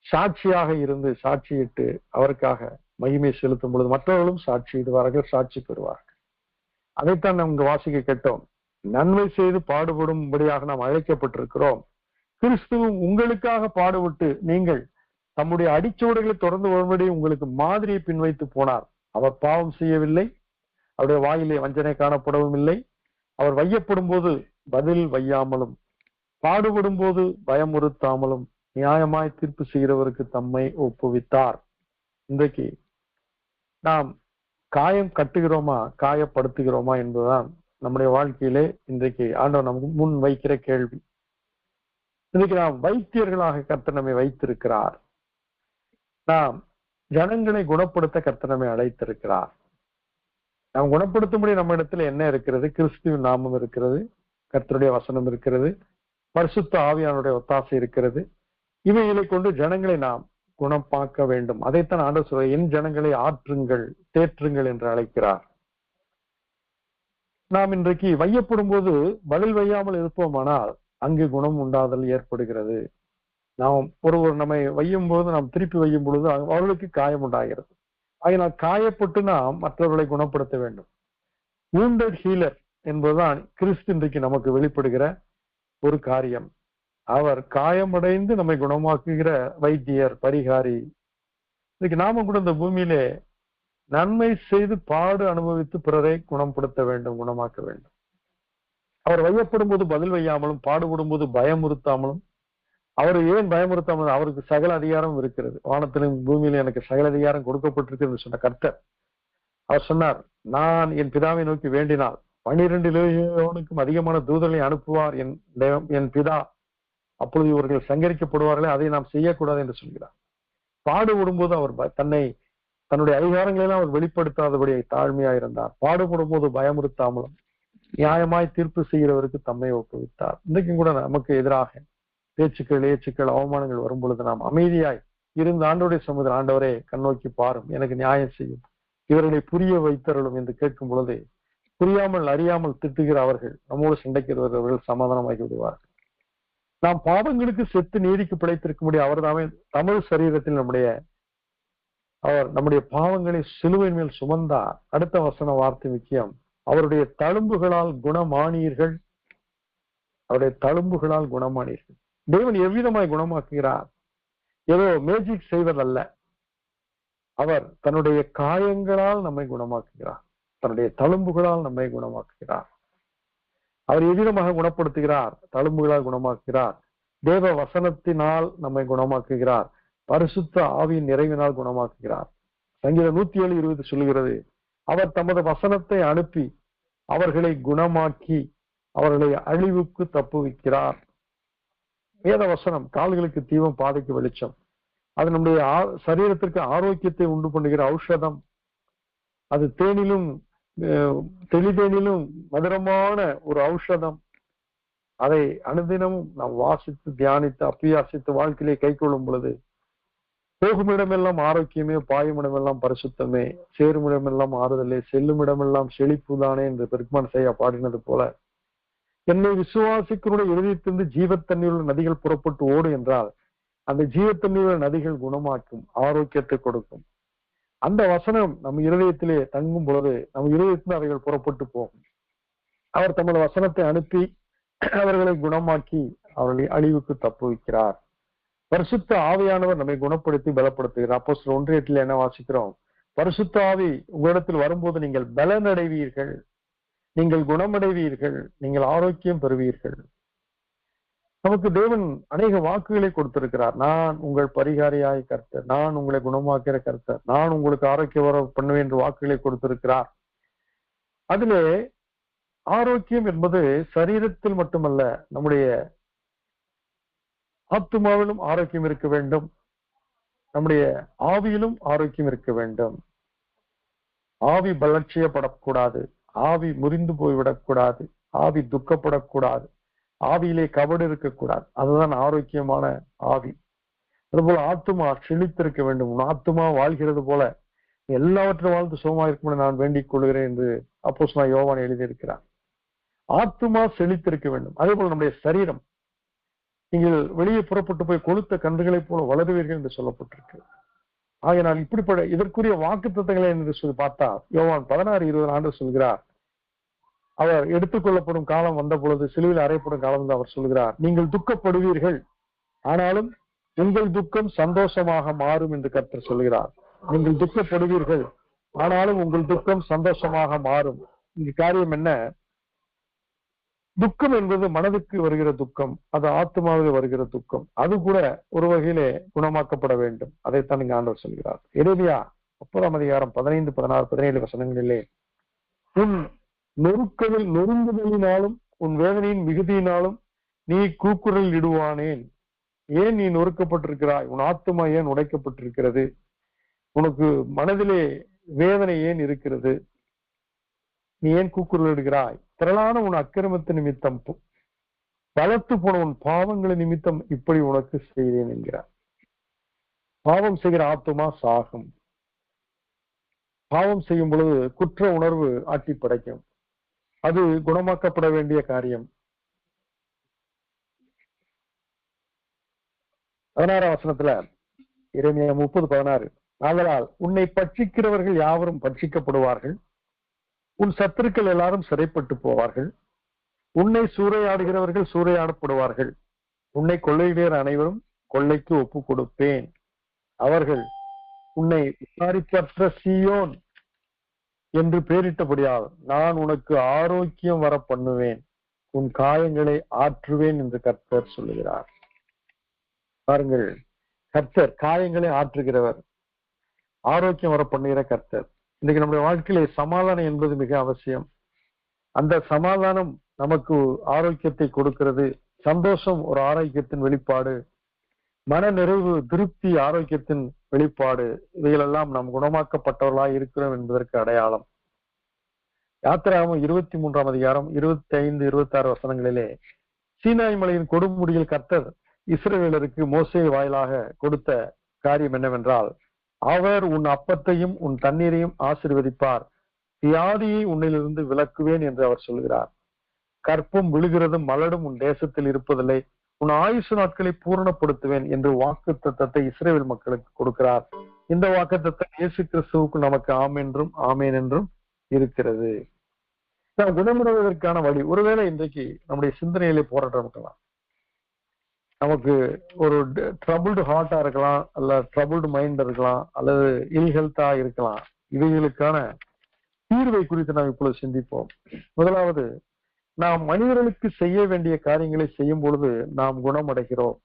சாட்சியாக இருந்து சாட்சியிட்டு அவருக்காக மகிமை செலுத்தும் பொழுது மற்றவர்களும் சாட்சியிடுவார்கள், சாட்சி பெறுவார்கள். அதைத்தான் நாம் இங்கு வாசிக்க கேட்டோம். நன்மை செய்து பாடுபடும்படியாக நாம் அழைக்கப்பட்டிருக்கிறோம். கிறிஸ்துவும் உங்களுக்காக பாடுபட்டு நீங்கள் தம்முடைய அடிச்சுவடுகளை தொடர்ந்து வரும்படி உங்களுக்கு மாதிரியை பின்வைத்து போனார். அவர் பாவம் செய்யவில்லை, அவருடைய வாயிலே வஞ்சனை காணப்படவும் இல்லை. அவர் வையப்படும் போது பதில் வையாமலும் பாடுபடும் போது பயமுறுத்தாமலும் நியாயமாய் தீர்ப்பு செய்கிறவருக்கு தம்மை ஒப்புவித்தார். இன்றைக்கு நாம் காயம் கட்டுகிறோமா, காயப்படுத்துகிறோமா என்பதுதான் நம்முடைய வாழ்க்கையிலே இன்றைக்கு ஆண்டவர் நமக்கு முன் வைக்கிற கேள்வி. இன்றைக்கு நாம் வைத்தியர்களாக கர்த்தர் நம்மை வைத்திருக்கிறார். நாம் ஜனங்களை குணப்படுத்த கர்த்தர் நம்மை அழைத்திருக்கிறார். நாம் குணப்படுத்தும்படி நம்ம இடத்துல என்ன இருக்கிறது? கிறிஸ்துவின் நாமம் இருக்கிறது, கர்த்தருடைய வசனம் இருக்கிறது, பரிசுத்த ஆவியானுடைய ஒத்தாசை இருக்கிறது. இவைகளை கொண்டு ஜனங்களை நாம் குணமாக்க வேண்டும். அதைத்தான் ஆண்டவர் சொல்ற, என் ஜனங்களை ஆற்றுங்கள், தேற்றுங்கள் என்று அழைக்கிறார். நாம் இன்றைக்கு வையப்படும் போது பதில் வையாமல் இருப்போமானால் அங்கு குணம் உண்டாதல் ஏற்படுகிறது. நாம் ஒருவர் நம்மை வையும் போது நாம் திருப்பி வையும் பொழுது அவர்களுக்கு காயம் உண்டாகிறது. அதனால் காயப்பட்டு நாம் மற்றவர்களை குணப்படுத்த வேண்டும். wounded ஹீலர் என்பதுதான் கிறிஸ்து இன்றைக்கு நமக்கு வெளிப்படுகிற ஒரு காரியம். அவர் காயமடைந்து நம்மை குணமாக்குகிற வைத்தியர், பரிகாரி. இன்னைக்கு நாம கூட இந்த பூமியிலே நன்மை செய்து பாடு அனுபவித்து பிறரை குணப்படுத்த வேண்டும், குணமாக்க வேண்டும். அவர் வையப்படும் போது பதில் வையாமலும் பாடுபடும் போது பயமுறுத்தாமலும். அவர் ஏன் பயமுறுத்தாமல்? அவருக்கு சகல அதிகாரம் இருக்கிறது. வானத்திலும் பூமியிலும் எனக்கு சகல அதிகாரம் கொடுக்கப்பட்டிருக்கு சொன்ன கர்த்தர். அவர் சொன்னார், நான் என் பிதாவை நோக்கி வேண்டினால் 12 லெஜியோனுக்கும் அதிகமான தூதர்களை அனுப்புவார் என் பிதா, அப்பொழுது இவர்கள் சங்கரிக்கப்படுவார்களே, அதை நாம் செய்யக்கூடாது என்று சொல்கிறார். பாடுபடும் போது அவர் தன்னுடைய அதிகாரங்களெல்லாம் அவர் வெளிப்படுத்தாதபடி தாழ்மையாயிருந்தார். பாடுபடும் போது பயமுறுத்தாமலும் நியாயமாய் தீர்ப்பு செய்கிறவருக்கு தம்மை ஒப்புவித்தார். இன்றைக்கும் கூட நமக்கு எதிராக பேச்சுக்கள், ஏச்சுக்கள், அவமானங்கள் வரும் பொழுது நாம் அமைதியாய் இருந்து ஆண்டவருடைய சமுதிரம், ஆண்டவரே கண்ணோக்கி பாரும், எனக்கு நியாயம் செய்யும், இவர்களை புரிய வைத்தருளும் என்று கேட்கும் பொழுது புரியாமல் அறியாமல் திட்டுகிற அவர்கள் நம்மோடு சண்டைக்கு வருவர்கள் சமாதானமாகி விடுவார்கள். நாம் பாவங்களுக்கு செத்து நீதிக்கு பிழைத்திருக்கும்படி அவர் தாமே தமிழ் சரீரத்தில் நம்முடைய பாவங்களை சிலுவையின் மேல் சுமந்தார். அடுத்த வசன வார்த்தை முக்கியம். அவருடைய தழும்புகளால் குணமானீர்கள். அவருடைய தழும்புகளால் குணமானீர்கள். தேவன் எவ்விதமாய் குணமாக்குகிறார்? ஏதோ மேஜிக் செய்வதல்ல. அவர் தன்னுடைய காயங்களால் நம்மை குணமாக்குகிறார், தன்னுடைய தழும்புகளால் நம்மை குணமாக்குகிறார். அவர் எவ்விதமாக குணப்படுத்துகிறார்? தழும்புகளால் குணமாக்குகிறார், தேவ வசனத்தினால் நம்மை குணமாக்குகிறார், பரிசுத்த ஆவியின் நிறைவினால் குணமாக்குகிறார். சங்கீதம் 107:20 சொல்லுகிறது, அவர் தமது வசனத்தை அனுப்பி அவர்களை குணமாக்கி அவர்களை அழிவுக்கு தப்புவிக்கிறார். வேத வசனம் கால்களுக்கு தீபம், பாதைக்கு வெளிச்சம். அது நம்முடைய சரீரத்திற்கு ஆரோக்கியத்தை உண்டு பண்ணுகிற ஔஷதம். அது தேனிலும் தெளிதேனிலும் மதுரமான ஒரு ஔஷதம். அதை அனுதினமும் நாம் வாசித்து தியானித்து அப்பியாசித்து வாழ்க்கையிலே கை கொள்ளும் பொழுது போகுமிடமெல்லாம் ஆரோக்கியமே, பாயுமிடமெல்லாம் பரிசுத்தமே, சேருமிடமெல்லாம் ஆறுதலே, செல்லுமிடமெல்லாம் செழிப்புதானே என்று பெருமான் செய்ய பாடினது போல, என்னை விசுவாசிக்கிறோட இருதயத்திலிருந்து ஜீவத்தண்ணீர் நதிகள் புறப்பட்டு ஓடு என்றால் அந்த ஜீவத்தண்ணீர் நதிகள் குணமாக்கும், ஆரோக்கியத்தை கொடுக்கும். அந்த வசனம் நம் இருதயத்திலே தங்கும் பொழுது நம் இருதயத்திலிருந்து அவைகள் புறப்பட்டு போகும். அவர் தமது வசனத்தை அனுப்பி அவர்களை குணமாக்கி அவர்களை அழிவுக்கு தப்புவிக்கிறார். பரிசுத்த ஆவியானவர் நம்மை குணப்படுத்தி பலப்படுத்துகிறார். அப்போஸ்தலர் 1:8 என்ன வாசிக்கிறோம்? பரிசுத்த ஆவி உங்களிடத்தில் வரும்போது நீங்கள் பலனடைவீர்கள், நீங்கள் குணமடைவீர்கள், நீங்கள் ஆரோக்கியம் பெறுவீர்கள். நமக்கு தேவன் அநேக வாக்குகளை கொடுத்திருக்கிறார். நான் உங்கள் பரிகாரியாய் கர்த்தர், நான் உங்களை குணமாக்கிற கர்த்தர், நான் உங்களுக்கு ஆரோக்கியம் வர பண்ணுவேன் என்று வாக்குகளை கொடுத்திருக்கிறார். அதிலே ஆரோக்கியம் என்பது சரீரத்தில் மட்டுமல்ல, நம்முடைய ஆத்துமாவிலும் ஆரோக்கியம் இருக்க வேண்டும், நம்முடைய ஆவியிலும் ஆரோக்கியம் இருக்க வேண்டும். ஆவி பலட்சியப்படக்கூடாது, ஆவி முறிந்து போய்விடக்கூடாது, ஆவி துக்கப்படக்கூடாது, ஆவியிலே கபடு இருக்கக்கூடாது. அதுதான் ஆரோக்கியமான ஆவி. அதுபோல ஆத்துமா செழித்திருக்க வேண்டும். உன் ஆத்துமா வாழ்கிறது போல எல்லாவற்றும் வாழ்ந்து சுகமாக இருக்கும் நான் வேண்டிக் கொள்கிறேன் என்று அப்போஸ்தலனாகிய யோவான் எழுதியிருக்கிறார். ஆத்துமா செழித்திருக்க வேண்டும். அதே போல நம்முடைய சரீரம், நீங்கள் வெளியே புறப்பட்டு போய் கொழுத்த கன்றுகளைப் போல வளருவீர்கள் என்று சொல்லப்பட்டிருக்கு. ஆகையினால் இப்படிப்பட்ட இதற்குரிய வாக்குத்தத்தங்களை என்று சொல்லி பார்த்தா யோவான் 16:20 ஆண்டு சொல்கிறார். அவர் எடுத்துக்கொள்ளப்படும் காலம் வந்த பொழுது, சிலுவையில் அறையப்படும் காலம் வந்து அவர் சொல்கிறார், நீங்கள் துக்கப்படுவீர்கள், ஆனாலும் உங்கள் துக்கம் சந்தோஷமாக மாறும் என்று கர்த்தர் சொல்கிறார். நீங்கள் துக்கப்படுவீர்கள், ஆனாலும் உங்கள் துக்கம் சந்தோஷமாக மாறும். இங்கு காரியம் என்ன? துக்கம் என்பது மனதுக்கு வருகிற துக்கம், அது ஆத்மாவில் வருகிற துக்கம். அது கூட ஒரு வகையிலே குணமாக்கப்பட வேண்டும். அதைத்தான் இங்கு ஆண்டவர் சொல்கிறார். எரேமியா 30 15, 16, 17 வசனங்களிலே, உன் நொறுங்குதலினாலும் உன் வேதனையின் மிகுதியினாலும் நீ கூக்குரல் இடுவானேன்? ஏன் நீ நொறுக்கப்பட்டிருக்கிறாய்? உன் ஆத்துமா ஏன் உடைக்கப்பட்டிருக்கிறது? உனக்கு மனதிலே வேதனை ஏன் இருக்கிறது? நீ ஏன் கூக்குரல் இடுகிறாய்? திரளான உன் அக்கிரமத்து நிமித்தம், பலத்து போன உன் பாவங்களை நிமித்தம் இப்படி உனக்கு செய்தேன் என்கிறார். பாவம் செய்கிற ஆத்துமா சாகும். பாவம் செய்யும் பொழுது குற்ற உணர்வு ஆட்டி படைக்கும். அது குணமாக்கப்பட வேண்டிய காரியம். 16 வசனத்துல எரேமியா 30:16, ஆதலால் உன்னை பட்சிக்கிறவர்கள் யாவரும் பட்சிக்கப்படுவார்கள், உன் சத்துருக்கள் எல்லாரும் சிறைப்பட்டு போவார்கள், உன்னை சூறையாடுகிறவர்கள் சூறையாடப்படுவார்கள், உன்னை கொள்ளையிடுகிற அனைவரும் கொள்ளைக்கு ஒப்பு கொடுப்பேன். அவர்கள் உன்னை விசாரிப்பற்ற சீயோன் என்று பெயரிட்டபடியால் நான் உனக்கு ஆரோக்கியம் வர பண்ணுவேன், உன் காயங்களை ஆற்றுவேன் என்று கர்த்தர் சொல்லுகிறார். பாருங்கள், கர்த்தர் காயங்களை ஆற்றுகிறவர், ஆரோக்கியம் வர பண்ணுகிற கர்த்தர். இன்னைக்கு நம்முடைய வாழ்க்கையிலே சமாதானம் என்பது மிக அவசியம். அந்த சமாதானம் நமக்கு ஆரோக்கியத்தை கொடுக்கிறது. சந்தோஷம் ஒரு ஆரோக்கியத்தின் வெளிப்பாடு, மன நிறைவு, திருப்தி ஆரோக்கியத்தின் வெளிப்பாடு. இவைகளெல்லாம் நாம் குணமாக்கப்பட்டவர்களாய் இருக்கிறோம் என்பதற்கு அடையாளம். யாத்திராகமம் 23 25, 26 வசனங்களிலே, சீனாய் மலையின் கொடுமுடியில் கர்த்தர் இஸ்ரவேலருக்கு மோசே வாயிலாக கொடுத்த காரியம் என்னவென்றால், அவர் உன் அப்பத்தையும் உன் தண்ணீரையும் ஆசீர்வதிப்பார், வியாதியை உன்னிலிருந்து விலக்குவேன் என்று அவர் சொல்கிறார். கற்பம் விழுகிறதும் மலடும் உன் தேசத்தில் இருப்பதில்லை, உன் ஆயுசு நாட்களை பூரணப்படுத்துவேன் என்று வாக்குத்தத்தத்தை இஸ்ரவேல் மக்களுக்கு கொடுக்கிறார். இந்த வாக்குத்தத்தம் இயேசு கிறிஸ்துவுக்கு நமக்கு ஆமென் என்றும் இருக்கிறது. நாம் குணமுறுவதற்கான வழி, ஒருவேளை இன்றைக்கு நம்முடைய சிந்தனையிலே போராட்டம் இருக்கலாம். நமக்கு ஒரு ட்ரபிள்டு ஹார்ட்டா இருக்கலாம், அல்ல ட்ரபிள்டு மைண்ட் இருக்கலாம், அல்லது இல் ஹெல்த்தா இருக்கலாம். இவைகளுக்கான தீர்வை குறித்து நாம் இப்பொழுது சிந்திப்போம். முதலாவது, நாம் மனிதர்களுக்கு செய்ய வேண்டிய காரியங்களை செய்யும் பொழுது நாம் குணமடைகிறோம்.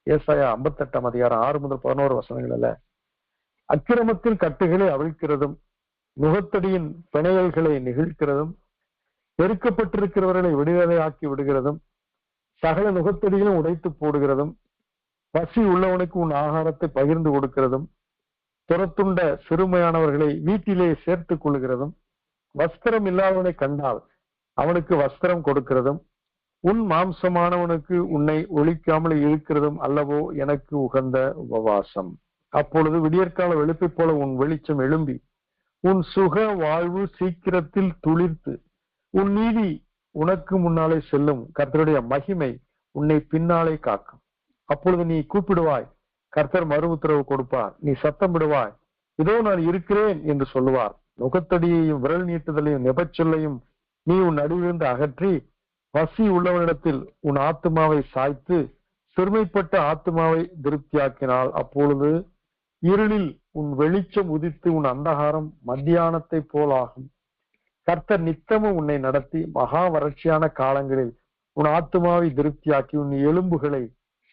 ஏசாயா 58 6 முதல் 11 வசனங்கள்ல, அக்கிரமத்தின் கட்டுகளை அவிழ்க்கிறதும் நுகத்தடியின் பிணையல்களை நிகழ்க்கிறதும் பெருக்கப்பட்டிருக்கிறவர்களை விடுதலையாக்கி விடுகிறதும் சகல நுகத்தடிகளும் உடைத்து போடுகிறதும் பசி உள்ளவனுக்கு உன் ஆகாரத்தை பகிர்ந்து கொடுக்கிறதும் துரத்துண்ட சிறுமையானவர்களை வீட்டிலே சேர்த்துக் கொள்கிறதும் வஸ்திரம் இல்லாதவனை கண்டால் அவனுக்கு வஸ்திரம் கொடுக்கிறதும் உன் மாம்சமானவனுக்கு உன்னை ஒழிக்காமல் இருக்கிறதும் அல்லவோ எனக்கு உகந்த உபவாசம். அப்பொழுது விடியற்கால வெளுப்பை போல உன் வெளிச்சம் எழும்பி உன் சுக வாழ்வு சீக்கிரத்தில் துளிர்த்து உன் நீதி உனக்கு முன்னாலே செல்லும், கர்த்தருடைய மகிமை உன்னை பின்னாலே காக்கும். அப்பொழுது நீ கூப்பிடுவாய், கர்த்தர் மறு உத்தரவு கொடுப்பார். நீ சத்தமிடுவாய், இதோ நான் இருக்கிறேன் என்று சொல்லுவார். நுகத்தடியையும் விரல் நீட்டுதலையும் நெபச்சொல்லையும் நீ உன் நடுவிலிருந்து அகற்றி பசி உள்ளவனிடத்தில் உன் ஆத்துமாவை சாய்த்து சிறுமைப்பட்ட ஆத்துமாவை திருப்தியாக்கினால் அப்பொழுது இருளில் உன் வெளிச்சம் உதித்து உன் அந்தகாரம் மத்தியானத்தை போல் ஆகும். கர்த்தர் நித்தமும் உன்னை நடத்தி மகா வறட்சியான காலங்களில் உன் ஆத்துமாவை திருப்தியாக்கி உன் எலும்புகளை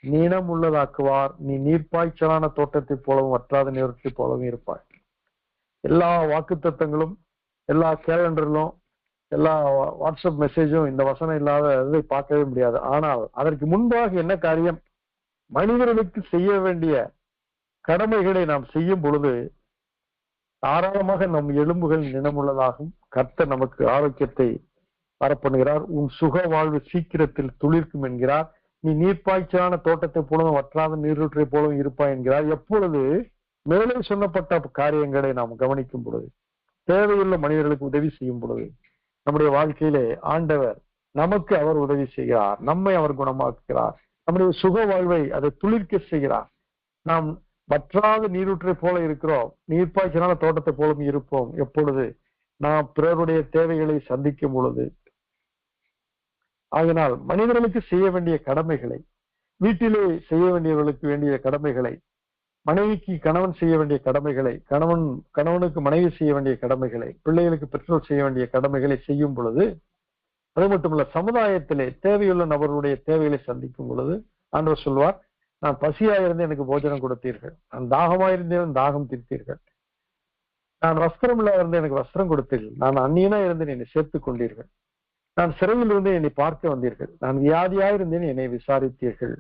நீளம் உள்ளதாக்குவார். நீ நீர்ப்பாய்ச்சலான தோட்டத்தை போலவும் வற்றாத நேரத்தை போலவும் இருப்பாய். எல்லா வாக்குத்தத்தங்களும், எல்லா கேலண்டரிலும், எல்லா வாட்ஸ்அப் மெசேஜும் இந்த வசனம் இல்லாத பார்க்கவே முடியாது. ஆனால் அதற்கு முன்பாக என்ன காரியம்? மனிதர்களுக்கு செய்ய வேண்டிய கடமைகளை நாம் செய்யும் பொழுது தாராளமாக நம் எலும்புகள் நினமுள்ளதாகும். கர்த்தர் நமக்கு ஆரோக்கியத்தை வரப்பண்ணுகிறார். உன் சுக வாழ்வு சீக்கிரத்தில் துளிர்க்கும் என்கிறார். நீ நீர்ப்பாய்ச்சலான தோட்டத்தை போலவும் வற்றாத நீரூற்றை போலவும் இருப்பாய் என்கிறார். எப்பொழுது மேலே சொன்னப்பட்ட காரியங்களை நாம் கவனிக்கும் பொழுது, தேவையுள்ள மனிதர்களுக்கு உதவி செய்யும் பொழுது, நம்முடைய வாழ்க்கையிலே ஆண்டவர் நமக்கு அவர் உதவி செய்கிறார். நம்மை அவர் குணமாக்குகிறார். நம்முடைய சுக வாழ்வை அதை துளிர்க்க செய்கிறார். நாம் வற்றாத நீரூற்றை போல இருக்கிறோம். நீர்ப்பாய்ச்சலான தோட்டத்தை போலும் இருப்போம். எப்பொழுது நாம் பிறருடைய தேவைகளை சந்திக்கும் பொழுது. ஆகினால் மனிதர்களுக்கு செய்ய வேண்டிய கடமைகளை, வீட்டிலே செய்ய வேண்டியவர்களுக்கு வேண்டிய கடமைகளை, மனைவிக்கு கணவன் செய்ய வேண்டிய கடமைகளை, கணவனுக்கு மனைவி செய்ய வேண்டிய கடமைகளை, பிள்ளைகளுக்கு பெற்றோர் செய்ய வேண்டிய கடமைகளை செய்யும் பொழுது, அது மட்டுமல்ல சமுதாயத்திலே தேவையுள்ள நபர்களுடைய தேவைகளை சந்திக்கும் பொழுது ஆண்டவர் சொல்வார், நான் பசியாயிருந்து எனக்கு போஜனம் கொடுத்தீர்கள், நான் தாகமாயிருந்தேன் தாகம் தீர்த்தீர்கள், நான் வஸ்திரம் இல்லாதிருந்து எனக்கு வஸ்திரம் கொடுத்தீர்கள், நான் அந்நியனா இருந்து என்னை சேர்த்துக் கொண்டீர்கள், நான் சிறையில் இருந்து என்னை பார்க்க வந்தீர்கள், நான் வியாதியாயிருந்தேன் என்னை விசாரித்தீர்கள்,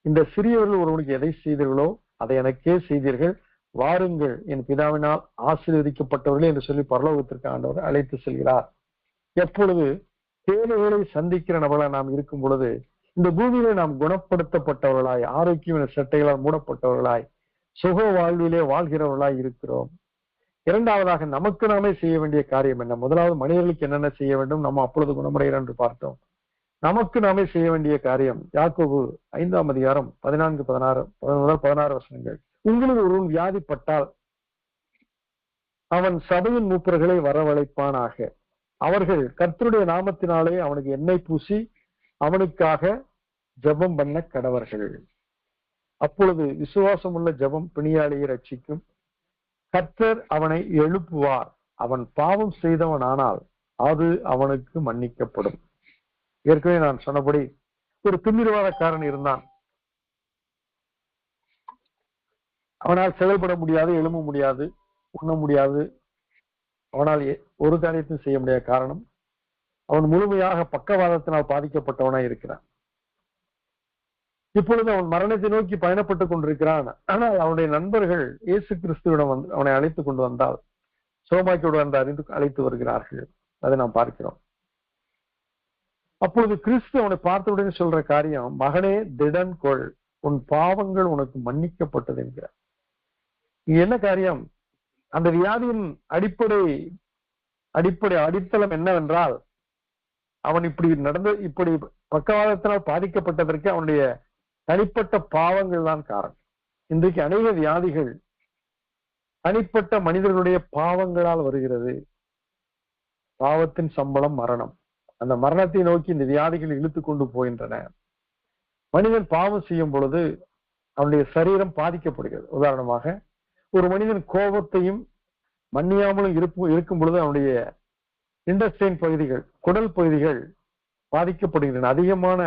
இந்த சிறியவர்கள் ஒருவனுக்கு எதை செய்தீர்களோ அதை எனக்கே செய்தீர்கள், வாருங்கள் என் பிதாவினால் ஆசீர்வதிக்கப்பட்டவர்களே என்று சொல்லி பரலோகத்திற்கு ஆண்டவர் அழைத்து செல்கிறார். எப்பொழுது தேவைகளை சந்திக்கிற நபர்களாக நாம் இருக்கும் பொழுது, இந்த பூமியிலே நாம் குணப்படுத்தப்பட்டவர்களாய், ஆரோக்கிய சட்டைகளால் மூடப்பட்டவர்களாய், சுக வாழ்விலே வாழ்கிறவர்களாய் இருக்கிறோம். இரண்டாவதாக நமக்கு நாமே செய்ய வேண்டிய காரியம் என்ன? முதலாவது மனிதர்களுக்கு என்னென்ன செய்ய வேண்டும், நம்ம அப்பொழுது குணமடைகிறோம் என்று பார்த்தோம். நமக்கு நாமே செய்ய வேண்டிய காரியம் யாக்கோபு 5ஆம் அதிகாரம் 14-16 வசனங்கள். உங்களுக்கு ஒருவன் வியாதிப்பட்டால் அவன் சபையின் மூப்பர்களை வரவழைப்பானாக, அவர்கள் கர்த்தருடைய நாமத்தினாலே அவனுக்கு எண்ணெய் பூசி அவனுக்காக ஜெபம் பண்ண கடவர்கள். அப்பொழுது விசுவாசம் உள்ள ஜெபம் பிணியாளியை ரட்சிக்கும், கர்த்தர் அவனை எழுப்புவார், அவன் பாவம் செய்தவன் ஆனால் அது அவனுக்கு மன்னிக்கப்படும். ஏற்கனவே நான் சொன்னபடி ஒரு திமிர்வாதக்காரன் இருந்தான். அவனால் செயல்பட முடியாது, எழும்ப முடியாது, உண்ண முடியாது, அவனால் ஒரு காரியத்தையும் செய்ய முடியாத காரணம் அவன் முழுமையாக பக்கவாதத்தினால் பாதிக்கப்பட்டவனாய் இருக்கிறான். இப்பொழுது அவன் மரணத்தை நோக்கி பயணப்பட்டுக் கொண்டிருக்கிறான். ஆனால் அவனுடைய நண்பர்கள் இயேசு கிறிஸ்துவிடம் அவனை அழைத்து கொண்டு வந்தால் சோமாக்கியோடு வந்து அறிந்து அழைத்து வருகிறார்கள். அதை நாம் பார்க்கிறோம். அப்பொழுது கிறிஸ்து அவனை பார்த்தவுடனே சொல்ற காரியம், மகனே திடன் கொள், உன் பாவங்கள் உனக்கு மன்னிக்கப்பட்டது என்கிறார். என்ன காரியம்? அந்த வியாதியின் அடிப்படை அடித்தளம் என்னவென்றால், அவன் இப்படி பக்கவாதத்தினால் பாதிக்கப்பட்டதற்கு அவனுடைய தனிப்பட்ட பாவங்கள் தான் காரணம். இன்றைக்கு அநேக வியாதிகள் தனிப்பட்ட மனிதர்களுடைய பாவங்களால் வருகிறது. பாவத்தின் சம்பளம் மரணம். அந்த மரணத்தை நோக்கி இந்த வியாதிகள் இழுத்து கொண்டு போகின்றன. மனிதன் பாவம் செய்யும் பொழுது அவனுடைய சரீரம் பாதிக்கப்படுகிறது. உதாரணமாக ஒரு மனிதன் கோபத்தையும் மன்னியாமலும் இருக்கும் பொழுது அவனுடைய இன்டெஸ்டைன் பகுதிகள், குடல் பகுதிகள் பாதிக்கப்படுகின்றன. அதிகமான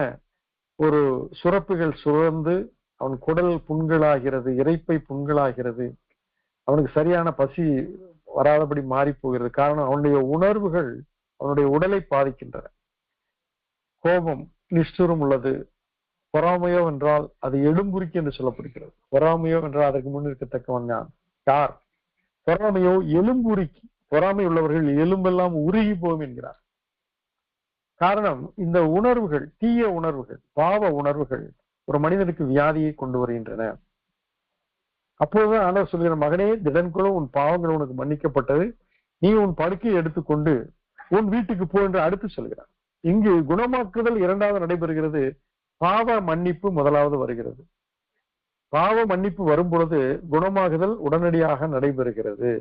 ஒரு சுரப்புகள் சுரந்து அவன் குடல் புண்களாகிறது, இரைப்பை புண்களாகிறது, அவனுக்கு சரியான பசி வராதபடி மாறி போகிறது. காரணம் அவனுடைய உணர்வுகள் அவனுடைய உடலை பாதிக்கின்றன. கோபம் நிஷ்டூரம் உள்ளது. பொறாமையோ என்றால் அது எழும்புரிக்கு என்று சொல்லப்படுகிறது. பொறாமையோ என்றால் அதற்கு முன் இருக்கத்தக்கவன் யார்? பொறாமையோ எலும்புரிக்கு. பொறாமை உள்ளவர்கள் எலும்பெல்லாம் உருகி போகும் என்கிறார். காரணம் இந்த உணர்வுகள், தீய உணர்வுகள், பாவ உணர்வுகள் ஒரு மனிதனுக்கு வியாதியை கொண்டு வருகின்றன. அப்போதுதான் ஆண்டவர் சொல்கிற, மகனே திடன்கொள்ள, உன் பாவங்கள் உனக்கு மன்னிக்கப்பட்டது, நீ உன் படுக்கையை எடுத்துக்கொண்டு உன் வீட்டுக்கு போ என்று அடுத்து சொல்கிறார். இங்கு குணமாக்குதல் இரண்டாவது நடைபெறுகிறது, பாவ மன்னிப்பு முதலாவது வருகிறது. பாவ மன்னிப்பு வரும் பொழுது குணமாகுதல் உடனடியாக நடைபெறுகிறது.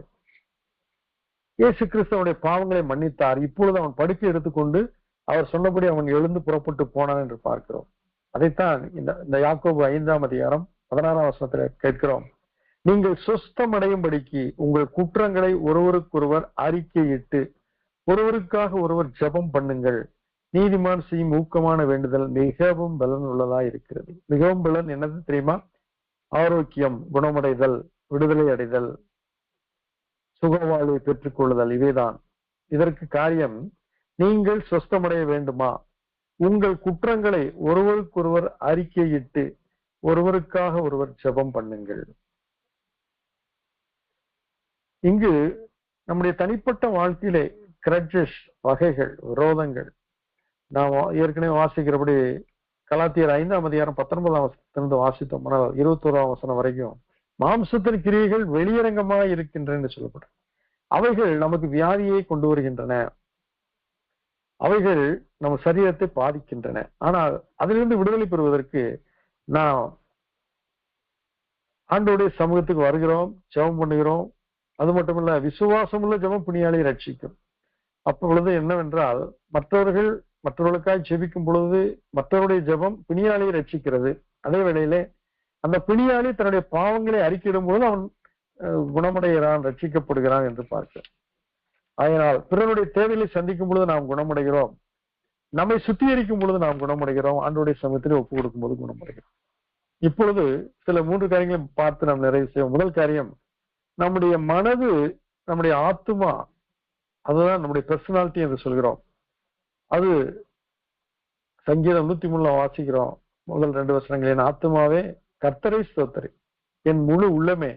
இயேசு கிறிஸ்துவனுடைய பாவங்களை மன்னித்தார். இப்பொழுது அவன் படுக்கை எடுத்துக்கொண்டு அவர் சொன்னபடி அவன் எழுந்து புறப்பட்டு போனான் என்று பார்க்கிறோம். அதைத்தான் இந்த யாக்கோபு 5ஆம் அதிகாரம் 16ஆம் வசனத்துல கேட்கிறோம். நீங்கள் சுஸ்தமடையும்படிக்கு உங்கள் குற்றங்களை ஒருவருக்கொருவர் அறிக்கையிட்டு ஒருவருக்காக ஒருவர் ஜெபம் பண்ணுங்கள். நீதிமான் செய்யும் ஊக்கமான வேண்டுதல் மிகவும் பலன் உள்ளதா இருக்கிறது. மிகவும் பலன் என்னது தெரியுமா? ஆரோக்கியம், குணமடைதல், விடுதலை அடைதல், சுகவாழ்வை பெற்றுக் கொள்ளுதல். இவைதான் இதற்கு காரியம். நீங்கள் சொஸ்தமடைய வேண்டுமா? உங்கள் குற்றங்களை ஒருவருக்கொருவர் அறிக்கையிட்டு ஒருவருக்காக ஒருவர் ஜெபம் பண்ணுங்கள். இங்கு நம்முடைய தனிப்பட்ட வாழ்க்கையிலே கிரட்ஜஸ், வகைகள், விரோதங்கள், நாம் ஏற்கனவே வாசிக்கிறபடி கலாத்தியர் 5ஆம் அதிகாரம் 19ஆம் வசனத்திலிருந்து வாசித்தோம், 21ஆம் வசனம் வரைக்கும் மாம்சத்தின் கிரியைகள் வெளியரங்கமாக இருக்கின்றன சொல்லப்படும். அவைகள் நமக்கு வியாதியை கொண்டு வருகின்றன, அவைகள் நம்ம சரீரத்தை பாதிக்கின்றன. ஆனால் அதிலிருந்து விடுதலை பெறுவதற்கு நாம் ஆண்டவருடைய சமூகத்துக்கு வருகிறோம், ஜெபம் பண்ணுகிறோம். அது மட்டுமல்ல, விசுவாசமுள்ள ஜெபம் புண்ணியாளை ரட்சிக்கும். அப்பொழுது என்னவென்றால், மற்றவர்களுக்காய் ஜெபிக்கும் பொழுது மற்றவருடைய ஜெபம் பிணியாளியை ரட்சிக்கிறது. அதே வேளையிலே அந்த பிணியாளி தன்னுடைய பாவங்களை அறிக்கையிடும் போது அவன் குணமடைகிறான், ரட்சிக்கப்படுகிறான் என்று பார்க்க. அதனால் பிறருடைய தேவையை சந்திக்கும் பொழுது நாம் குணமடைகிறோம், நம்மை சுத்திகரிக்கும் பொழுது நாம் குணமடைகிறோம், ஆண்டவருடைய சமயத்திலே ஒப்பு கொடுக்கும் போது குணமடைகிறோம். இப்பொழுது சில 3 காரியங்களை பார்த்து நாம் நிறைவு செய்வோம். முதல் காரியம், நம்முடைய மனது, நம்முடைய ஆத்துமா, அதுதான் நம்முடைய பர்சனாலிட்டி என்று சொல்கிறோம். அது சங்கீதம் 103 வாசிக்கிறோம், முதல் 2 வசனங்கள். என் ஆத்துமாவே கர்த்தரை ஸ்தோத்திரி, என் முழு உள்ளமே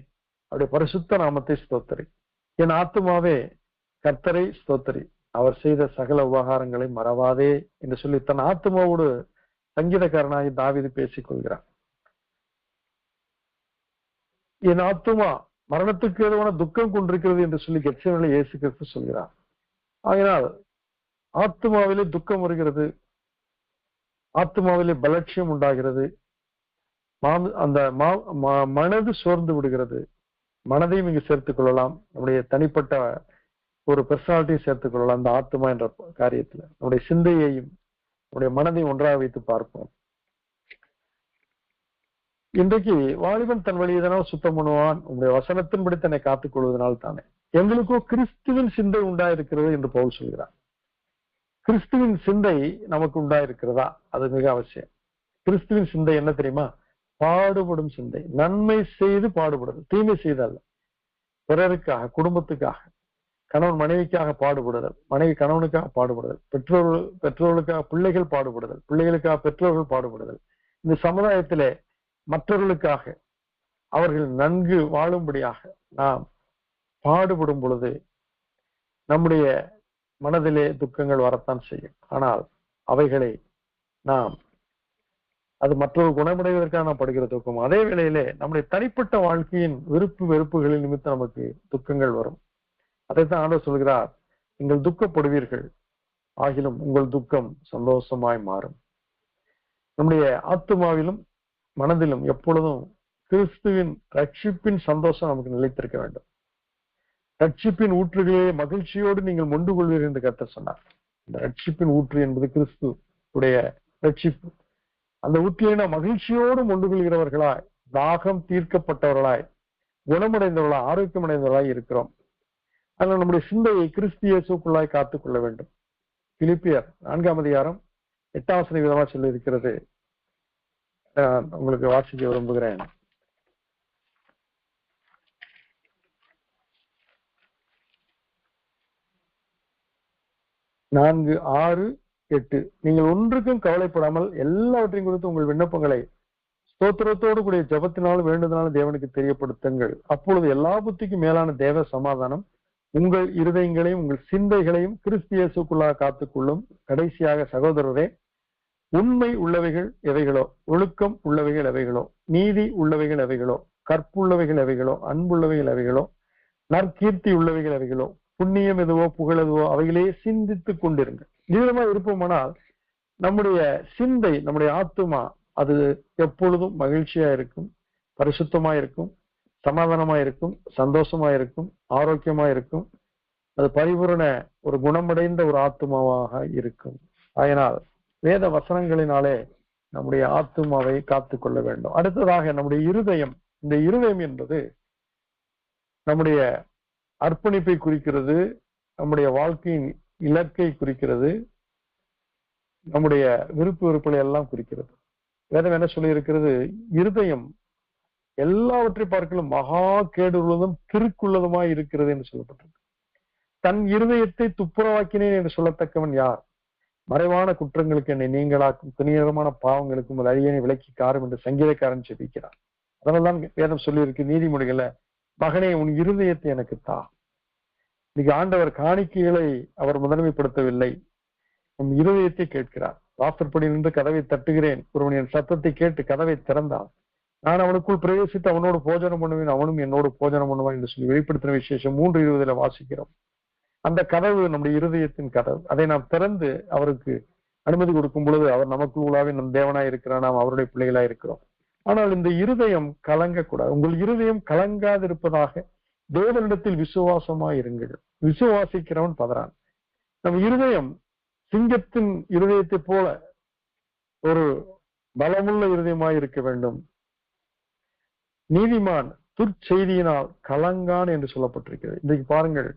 அவருடைய பரிசுத்த நாமத்தை ஸ்தோத்திரி. என் ஆத்துமாவே கர்த்தரை ஸ்தோத்திரி, அவர் செய்த சகல உபகாரங்களை மறவாதே என்று சொல்லி தன் ஆத்துமாவோடு சங்கீதக்காரனாகி தாவீது பேசிக் கொள்கிறார். என் ஆத்துமா மரணத்துக்கு ஏதுவான துக்கம் கொண்டிருக்கிறது என்று சொல்லி கெத்செமனேலிலே இயேசு கிறிஸ்து சொல்கிறார். ஆகையால் ஆத்துமாவிலே துக்கம் வருகிறது, ஆத்துமாவிலே பலட்சியம் உண்டாகிறது, அந்த மனது சோர்ந்து விடுகிறது. மனதையும் இங்கு சேர்த்துக் கொள்ளலாம், நம்முடைய தனிப்பட்ட ஒரு பர்சனாலிட்டியை சேர்த்துக் கொள்ளலாம். அந்த ஆத்துமா என்ற காரியத்துல நம்முடைய சிந்தையையும் நம்முடைய மனதையும் ஒன்றாக வைத்து பார்ப்போம். இன்றைக்கு வாலிபன் தன் வழி எதனால் சுத்தம் பண்ணுவான், உங்களுடைய வசனத்தின்படி தன்னை காத்துக் கொள்வதனால் தானே. எங்களுக்கோ கிறிஸ்துவின் சிந்தை உண்டாயிருக்கிறது என்று பவுல் சொல்கிறார். கிறிஸ்துவின் சிந்தை நமக்கு உண்டாயிருக்கிறதா? அது மிக அவசியம். கிறிஸ்துவின் சிந்தை என்ன தெரியுமா? பாடுபடும் சிந்தை, நன்மை செய்து பாடுபடுதல், தீமை செய்தல், பிறருக்காக, குடும்பத்துக்காக, கணவன் மனைவிக்காக பாடுபடுதல், மனைவி கணவனுக்காக பாடுபடுதல், பெற்றோர்களுக்காக பிள்ளைகள் பாடுபடுதல், பிள்ளைகளுக்காக பெற்றோர்கள் பாடுபடுதல். இந்த சமுதாயத்திலே மற்றவர்களுக்காக அவர்கள் நன்கு வாழும்படியாக நாம் பாடுபடும் பொழுது நம்முடைய மனதிலே துக்கங்கள் வரத்தான் செய்யும். ஆனால் அவைகளை நாம், அது மற்றொரு குணமடைவதற்காக நாம் படுகிற துக்கம். அதே வேளையிலே நம்முடைய தனிப்பட்ட வாழ்க்கையின் விருப்பு வெறுப்புகளின் நிமித்தம் நமக்கு துக்கங்கள் வரும். அதைத்தான் ஆண்டவர் சொல்கிறார், நீங்கள் துக்கப்படுவீர்கள், ஆகிலும் உங்கள் துக்கம் சந்தோஷமாய் மாறும். நம்முடைய ஆத்துமாவிலும் மனதிலும் எப்பொழுதும் கிறிஸ்துவின் ரட்சிப்பின் சந்தோஷம் நமக்கு நிலைத்திருக்க வேண்டும். ரட்சிப்பின் ஊற்றுகளே மகிழ்ச்சியோடு நீங்கள் மொண்டு கொள்வீர்கள் என்று கர்த்தர் சொன்னார். இந்த ரட்சிப்பின் ஊற்று என்பது கிறிஸ்து உடைய ரட்சிப்பு. அந்த ஊற்றிலே நாம் மகிழ்ச்சியோடு மொண்டு கொள்கிறவர்களாய், தாகம் தீர்க்கப்பட்டவர்களாய், குணமடைந்தவர்களாய், ஆரோக்கியமடைந்தவர்களாய் இருக்கிறோம். அதனால் நம்முடைய சிந்தையை கிறிஸ்து இயேசுக்குள்ளாய் காத்துக் கொள்ள வேண்டும். பிலிப்பியர் 4ஆம் அதிகாரம் 8ஆம் வசனம் விதமா சொல்லி இருக்கிறது, உங்களுக்கு வாசிக்க விரும்புகிறேன். 4, 6, 8. நீங்கள் ஒன்றுக்கும் கவலைப்படாமல் எல்லாவற்றையும் குறித்து உங்கள் விண்ணப்பங்களை ஸ்தோத்திரத்தோடு கூடிய ஜபத்தினாலும் வேண்டுதனாலும் தேவனுக்கு தெரியப்படுத்துங்கள். அப்பொழுது எல்லா புத்திக்கும் மேலான தேவ சமாதானம் உங்கள் இருதயங்களையும் உங்கள் சிந்தைகளையும் கிறிஸ்து இயேசுக்குள்ளாக காத்துக்கொள்ளும். கடைசியாக சகோதரரே, உண்மை உள்ளவைகள் எவைகளோ, ஒழுக்கம் உள்ளவைகள் எவைகளோ, நீதி உள்ளவைகள் எவைகளோ, கற்புள்ளவைகள் எவைகளோ, அன்புள்ளவைகள் எவைகளோ, நற்கீர்த்தி உள்ளவைகள் எவைகளோ, புண்ணியம் எதுவோ புகழ் எதுவோ அவைகளே சிந்தித்துக் கொண்டிருங்கள். தீவிரமா இருப்போமானால் நம்முடைய சிந்தை, நம்முடைய ஆத்துமா அது எப்பொழுதும் மகிழ்ச்சியா இருக்கும், பரிசுத்தமா இருக்கும், சமாதானமா இருக்கும், சந்தோஷமா இருக்கும், ஆரோக்கியமா இருக்கும். அது பரிபூரண ஒரு குணமடைந்த ஒரு ஆத்துமாவாக இருக்கும். அதனால் வேத வசனங்களினாலே நம்முடைய ஆத்துமாவை காத்துக் கொள்ள வேண்டும். அடுத்ததாக நம்முடைய இருதயம். இந்த இருதயம் என்பது நம்முடைய அர்ப்பணிப்பை குறிக்கிறது, நம்முடைய வாழ்க்கையின் இலக்கை குறிக்கிறது, நம்முடைய விருப்பு வெறுப்புகளை எல்லாம் குறிக்கிறது. வேதம் என்ன சொல்லி இருக்கிறது? இருதயம் எல்லாவற்றை பார்க்கலும் மகா கேடுள்ளதும் திருக்குள்ளதுமாய் இருக்கிறது என்று சொல்லப்பட்டிருக்கு. தன் இருதயத்தை துப்புரவாக்கினேன் என்று சொல்லத்தக்கவன் யார்? மறைவான குற்றங்களுக்கு என்னை நீங்களாக்கும், துணிகரமான பாவங்களுக்கும் ஒரு அழியனை விலக்கி காரும் என்று சங்கீதக்காரன் ஜெபிக்கிறார். அதனால்தான் வேதம் சொல்லி இருக்கு நீதிமொழிகள்ல, மகனே உன் இருதயத்தை எனக்கு தா, இன்னைக்கு ஆண்டவர் காணிக்கைகளை அவர் முதன்மைப்படுத்தவில்லை, நம் இருதயத்தை கேட்கிறார். வாசற்படி நின்று கதவை தட்டுகிறேன், ஒருவன் என் சத்தத்தை கேட்டு கதவை திறந்தான், நான் அவனுக்குள் பிரவேசித்து அவனோடு போஜனம் பண்ணுவேன், அவனும் என்னோடு போஜனம் பண்ணுவான் என்று சொல்லி வெளிப்படுத்தின விசேஷம் 3:20 வாசிக்கிறோம். அந்த கதவு நம்முடைய இருதயத்தின் கதவு. அதை நாம் திறந்து அவருக்கு அனுமதி கொடுக்கும் பொழுது அவர் நமக்குள் உலாவே நம் தேவனாய் இருக்கிறார், நாம் அவருடைய பிள்ளைகளாய் இருக்கிறோம். ஆனால் இந்த இருதயம் கலங்கக்கூடாது. உங்கள் இருதயம் கலங்காதிருப்பதாக தேவனிடத்தில் விசுவாசமாய் இருங்கள். விசுவாசிக்கிறவன் பதறான். நம் இருதயம் சிங்கத்தின் இருதயத்தை போல ஒரு பலமுள்ள இருதயமாய் இருக்க வேண்டும். நீதிமான் துர்ச்செய்தியினால் கலங்கான் என்று சொல்லப்பட்டிருக்கிறது. இன்றைக்கு பாருங்கள்,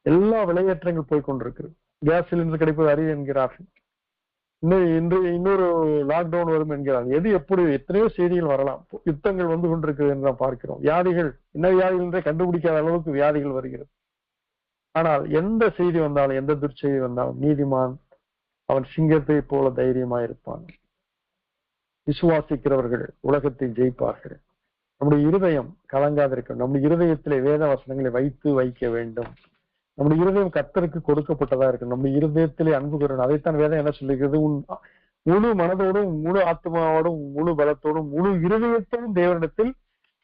எல்லா விலையேற்றங்கள் போய்கொண்டிருக்கிறது. கேஸ் சிலிண்டர் கிடைப்பது அரிது என்கிறார்கள். இன்னொரு லாக்டவுன் வரும் என்கிறார்கள். எது எப்படி எத்தனையோ செய்திகள் வரலாம். யுத்தங்கள் வந்து கொண்டிருக்கிறது என்று நாம் பார்க்கிறோம். வியாதிகள், என்ன வியாதிகள் என்றே கண்டுபிடிக்காத அளவுக்கு வியாதிகள் வருகிறது. ஆனால் எந்த செய்தி வந்தாலும், எந்த துர்ச்செய்தி வந்தாலும், நீதிமான் அவன் சிங்கத்தை போல தைரியமாயிருப்பான். விசுவாசிக்கிறவர்கள் உலகத்தை ஜெயிப்பார்கள். நம்முடைய இருதயம் கலங்காதிருக்கும். நம்முடைய இருதயத்திலே வேத வசனங்களை வைக்க வேண்டும். நம்முடைய இருதயம் கர்த்தருக்கு கொடுக்கப்பட்டதா இருக்கு. நம்முடைய இருதயத்திலே அன்பு கூறணும். அதைத்தான் வேதம் என்ன சொல்லிக்கிறது? உன் முழு மனதோடும், முழு ஆத்மாவோடும், முழு பலத்தோடும், முழு இருதயத்தோடும் தேவனிடத்தில்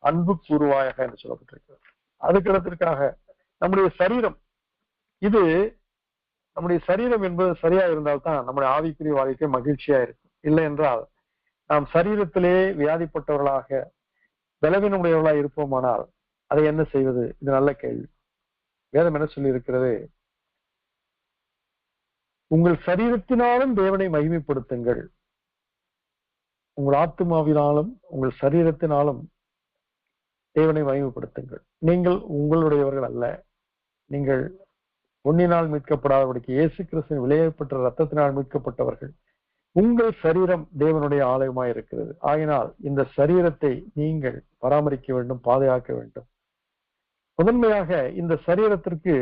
அன்பு கூறுவாயாக என்று சொல்லப்பட்டிருக்கிறது. அதுக்கிடத்திற்காக நம்முடைய சரீரம், இது நம்முடைய சரீரம் என்பது சரியா இருந்தால்தான் நம்முடைய ஆவிக்குரிய வாழ்க்கை மகிழ்ச்சியா இருக்கும். இல்லை என்றால் நாம் சரீரத்திலே வியாதிப்பட்டவர்களாக, பலவீனமுடையவர்களாக இருப்போமானால் அதை என்ன செய்வது? இது நல்ல கேள்வி. வேதம் என்ன சொல்லி இருக்கிறது? உங்கள் சரீரத்தினாலும் தேவனை மகிமைப்படுத்துங்கள். உங்கள் ஆத்மாவினாலும் உங்கள் சரீரத்தினாலும் தேவனை மகிமைப்படுத்துங்கள். நீங்கள் உங்களுடையவர்கள் அல்ல. நீங்கள் பொன்னினால் மீட்கப்படாதபடிக்கு இயேசு கிறிஸ்துவின் விலையேறப்பட்ட ரத்தத்தினால் மீட்கப்பட்டவர்கள். உங்கள் சரீரம் தேவனுடைய ஆலயமாய் இருக்கிறது. ஆகினால் இந்த சரீரத்தை நீங்கள் பராமரிக்க வேண்டும், பாதுகாக்க வேண்டும். முதன்மையாக இந்த சரீரத்திற்கு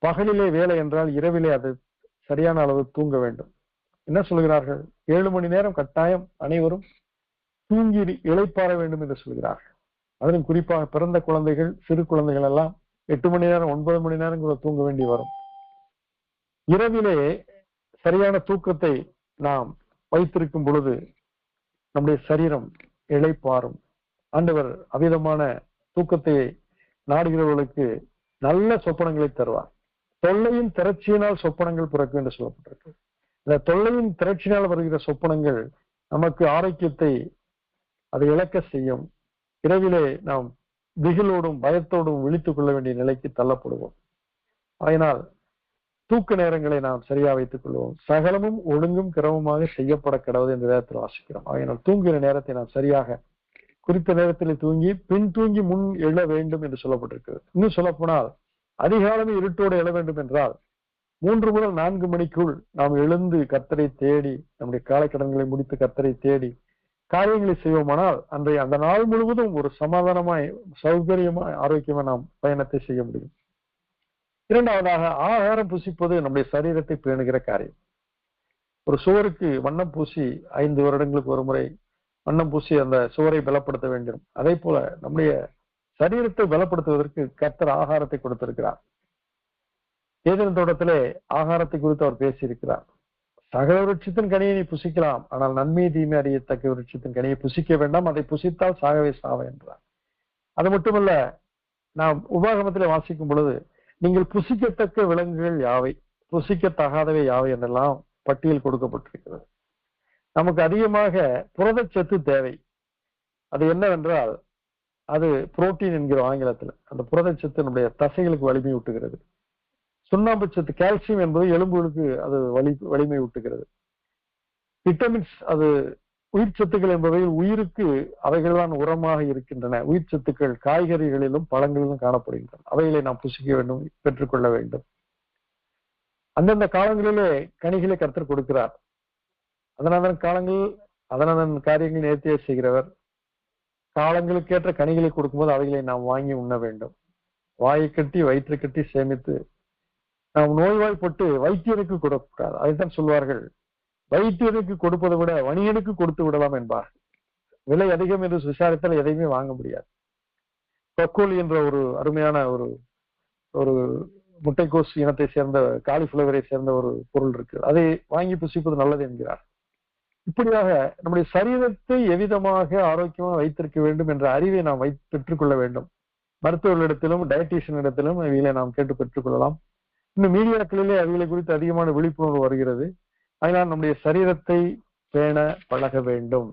பகலிலே வேலை என்றால் இரவிலே அது சரியான அளவு தூங்க வேண்டும். என்ன சொல்கிறார்கள்? 7 மணி நேரம் கட்டாயம் அனைவரும் தூங்கி இளைப்பாற வேண்டும் என்று சொல்கிறார்கள். அதிலும் குறிப்பாக பிறந்த குழந்தைகள், சிறு குழந்தைகள் எல்லாம் 8 மணி நேரம் 9 மணி நேரம் கூட தூங்க வேண்டி வரும். இரவிலே சரியான தூக்கத்தை நாம் வைத்திருக்கும் பொழுது நம்முடைய சரீரம் இளைப்பாறும். ஆண்டவர் அவிதமான தூக்கத்தை நாடுகிறவர்களுக்கு நல்ல சொப்பனங்களை தருவார். தொல்லையின் திரட்சியினால் சொப்பனங்கள் பிறக்கும் என்று சொல்லப்பட்டிருக்கு. இந்த தொல்லையின் திரட்சியினால் வருகிற சொப்பனங்கள் நமக்கு ஆரோக்கியத்தை அதை இழக்க செய்யும். இரவிலே நாம் திகிலோடும் பயத்தோடும் விழித்துக் கொள்ள வேண்டிய நிலைக்கு தள்ளப்படுவோம். அதனால் தூக்க நேரங்களை நாம் சரியா வைத்துக் கொள்வோம். சகலமும் ஒழுங்கும் கிரமமாக செய்யப்பட கிடவது என்று வேதத்தில் வாசிக்கிறோம். அதனால் தூங்குகிற நேரத்தை நாம் சரியாக குறித்த நேரத்தில் தூங்கி பின் தூங்கி முன் எழ வேண்டும் என்று சொல்லப்பட்டிருக்கிறது. இன்னும் சொல்ல போனால் அதிகாலமே இருட்டோடு எழ வேண்டும் என்றால் 3 முதல் 4 மணிக்குள் நாம் எழுந்து கர்த்தரை தேடி நம்முடைய காலைக்கடன்களை முடித்து கர்த்தரை தேடி காரியங்களை செய்வோமானால் அந்த நாள் முழுவதும் ஒரு சமாதானமாய், சௌகரியமாய், ஆரோக்கியமா நாம் பயணத்தை செய்ய முடியும். இரண்டாவதாக, ஆகாரம் புசிப்பது நம்முடைய சரீரத்தை பேணுகிற காரியம். ஒரு சுவருக்கு வண்ணம் பூசி 5 வருடங்களுக்கு ஒரு முறை வண்ணம் பூசி அந்த சுவரை பலப்படுத்த வேண்டும். அதே போல நம்முடைய சரீரத்தை பலப்படுத்துவதற்கு கர்த்தர் ஆகாரத்தை கொடுத்திருக்கிறார். ஏதேன் தோட்டத்திலே ஆகாரத்தை குறித்து அவர் பேசியிருக்கிறார். சகல விருட்சத்தின் கனியை நீ புசிக்கலாம், ஆனால் நன்மை தீமை அறியத்தக்க விருட்சத்தின் கனியை புசிக்க வேண்டாம், அதை புசித்தால் சாகவே சாவ என்றார். அது மட்டுமல்ல, நாம் உபாகமத்திலே வாசிக்கும் பொழுது நீங்கள் புசிக்கத்தக்க விலங்குகள் யாவை, புசிக்கத்தகாதவை யாவை என்றெல்லாம் பட்டியல் கொடுக்கப்பட்டிருக்கிறது. நமக்கு அதிகமாக புரதச்சத்து தேவை. அது என்னவென்றால் அது புரோட்டீன் என்கிற ஆங்கிலத்தில். அந்த புரதச்சத்து நம்முடைய தசைகளுக்கு வலிமை ஊட்டுகிறது. சுண்ணாம்பு சத்து, கால்சியம் என்பது எலும்புகளுக்கு அது வலிமை ஊட்டுகிறது. விட்டமின்ஸ், அது உயிர் சத்துக்கள் என்பவை உயிருக்கு அவைகள்தான் உரமாக இருக்கின்றன. உயிர் சத்துக்கள் காய்கறிகளிலும் பழங்களிலும் காணப்படுகின்றன. அவைகளை நாம் புசிக்க வேண்டும், பெற்றுக்கொள்ள வேண்டும். அந்தந்த காலங்களிலே கனிகளை கர்த்தர் கொடுக்கிறார். அதனால காரியங்கள் நேர்த்தியை செய்கிறவர். காலங்களுக்கேற்ற கனிகளை கொடுக்கும்போது அவைகளை நாம் வாங்கி உண்ண வேண்டும். வாயை கட்டி வயிற்றை கட்டி சேமித்து நாம் நோய்வாய்ப்பட்டு வைத்தியருக்கு கொடுக்கக்கூடாது. அதைத்தான் சொல்வார்கள், வைத்தியருக்கு கொடுப்பதை விட வணிகனுக்கு கொடுத்து விடலாம் என்பார். விலை அதிகம் என்று விசாரித்தால் எதையுமே வாங்க முடியாது. கொக்கோல் என்ற ஒரு அருமையான ஒரு முட்டைக்கோஸ் இனத்தை சேர்ந்த காலிஃபிளவரை சேர்ந்த ஒரு பொருள் இருக்கு, அதை வாங்கி புசிப்பது நல்லது என்கிறார். இப்படியாக நம்முடைய சரீரத்தை எவ்விதமாக ஆரோக்கியமாக வைத்திருக்க வேண்டும் என்ற அறிவை நாம் பெற்றுக்கொள்ள வேண்டும். மருத்துவர்களிடத்திலும் டயட்டீஷியனிடத்திலும் அவைகளை நாம் கேட்டு பெற்றுக்கொள்ளலாம். இன்னும் மீடியாக்களிலே அவைகளை குறித்து அதிகமான விழிப்புணர்வு வருகிறது. அதனால் நம்முடைய சரீரத்தை பேண பழக வேண்டும்.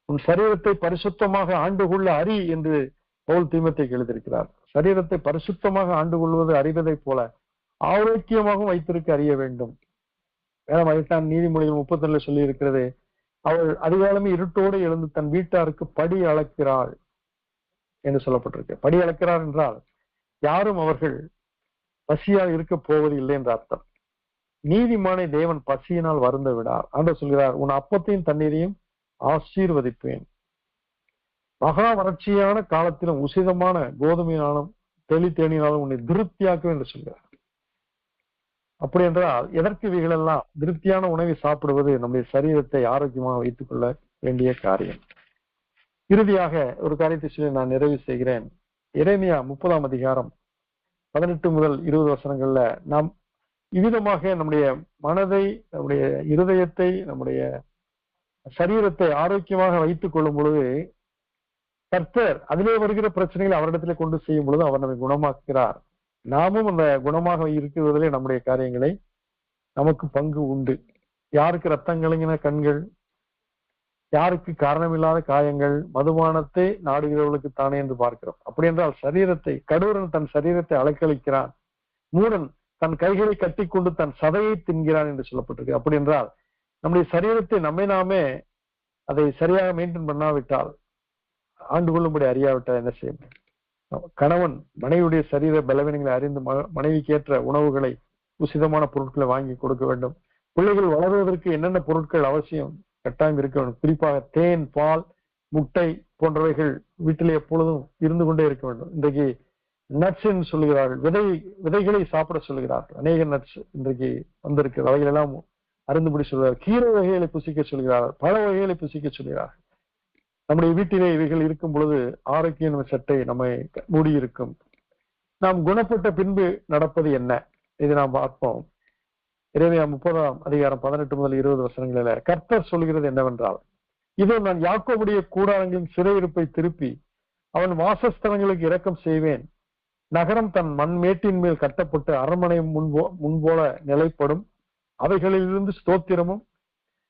உன் சரீரத்தை பரிசுத்தமாக ஆண்டு கொள்ள அறி என்று பவுல் தீமோத்தேயுக்கு எழுதியிருக்கிறார். சரீரத்தை பரிசுத்தமாக ஆண்டு கொள்வது அறிவதை போல ஆரோக்கியமாகவும் வைத்திருக்க அறிய வேண்டும். வேற அதைத்தான் நீதிமொழிகள் 32 சொல்லி இருக்கிறது, அவள் அதிகாலமே இருட்டோடு எழுந்து தன் வீட்டாருக்கு படி அளக்கிறாள் என்று சொல்லப்பட்டிருக்கு. படி அளக்கிறார் என்றால் யாரும் அவர்கள் பசியால் இருக்க போவது இல்லை என்ற அர்த்தம். நீதிமானை தேவன் பசியினால் வருந்த விடார். ஆண்டவர் சொல்கிறார், உன் அப்பத்தையும் தண்ணீரையும் ஆசீர்வதிப்பேன். மகா வறட்சியான காலத்திலும் உசிதமான கோதுமையினாலும் தேனினாலும் உன்னை திருப்தியாக்குவேன் என்று சொல்கிறார். அப்படி என்றால் எதற்கு இவைகளெல்லாம்? திருப்தியான உணவை சாப்பிடுவது நம்முடைய சரீரத்தை ஆரோக்கியமாக வைத்துக் கொள்ள வேண்டிய காரியம். இறுதியாக ஒரு காரியத்தை சொல்லி நான் நிறைவு செய்கிறேன். எரேமியா 30ஆம் அதிகாரம் 18 முதல் 20 வசனங்கள்ல நாம் இவ்விதமாக நம்முடைய மனதை, நம்முடைய இருதயத்தை, நம்முடைய சரீரத்தை ஆரோக்கியமாக வைத்துக் கொள்ளும் பொழுது கர்த்தர் அதிலே வருகிற பிரச்சனைகளை அவரிடத்திலே கொண்டு செய்யும் பொழுது அவர் நம்மை குணமாக்குகிறார். நாமும் அந்த குணமாக இருக்கிறதிலே நம்முடைய காரியங்களை நமக்கு பங்கு உண்டு. யாருக்கு ரத்தம் கலங்கின கண்கள், யாருக்கு காரணமில்லாத காயங்கள், மதுபானத்தை நாடுகிறவர்களுக்கு தானே என்று பார்க்கிறோம். அப்படி என்றால் சரீரத்தை, கடூரன் தன் சரீரத்தை அலக்களிக்கிறான், மூடன் தன் கைகளை கட்டி கொண்டு தன் சதையை தின்கிறான் என்று சொல்லப்பட்டிருக்கு. அப்படி என்றால் நம்முடைய சரீரத்தை நாமே அதை சரியாக மெயின்டைன் பண்ணாவிட்டால், ஆண்டு கொள்ளும்படி அறியாவிட்டால் என்ன செய்யணும்? கணவன் மனைவியுடைய சரீர பலவீனங்களை அறிந்து மனைவிக்கு ஏற்ற உணவுகளை, உசிதமான பொருட்களை வாங்கி கொடுக்க வேண்டும். பிள்ளைகள் வளர்வதற்கு என்னென்ன பொருட்கள் அவசியம் கட்டாயம் இருக்க வேண்டும். குறிப்பாக தேன், பால், முட்டை போன்றவைகள் வீட்டிலே எப்பொழுதும் இருந்து கொண்டே இருக்க வேண்டும். இன்றைக்கு நட்ஸ் என்று சொல்லுகிறார்கள், விதைகளை சாப்பிட சொல்லுகிறார்கள். அநேக நட்ஸ் இன்றைக்கு வந்திருக்கு, அவைகள் எல்லாம் அருந்துபடி சொல்கிறார்கள். கீரை வகைகளை புசிக்க சொல்கிறார்கள், பழ வகைகளை புசிக்க சொல்கிறார்கள். நம்முடைய வீட்டிலே இவைகள் இருக்கும் பொழுது ஆரோக்கிய சட்டை நம்மை மூடியிருக்கும். நாம் குணப்பட்ட பின்பு நடப்பது என்ன? இதை நாம் பார்ப்போம். எரேமியா 30ஆம் அதிகாரம் 18 முதல் 20 வசனங்களில கர்த்தர் சொல்கிறது என்னவென்றால், இதோ நான் யாக்கோபுடைய கூடாரங்களின் சிறையிருப்பை திருப்பி அவன் வாசஸ்தலங்களுக்கு இரக்கம் செய்வேன். நகரம் தன் மண்மேட்டின் மேல் கட்டப்பட்டு அரண்மனை முன்போல நிலைப்படும். அவைகளிலிருந்து ஸ்தோத்திரமும்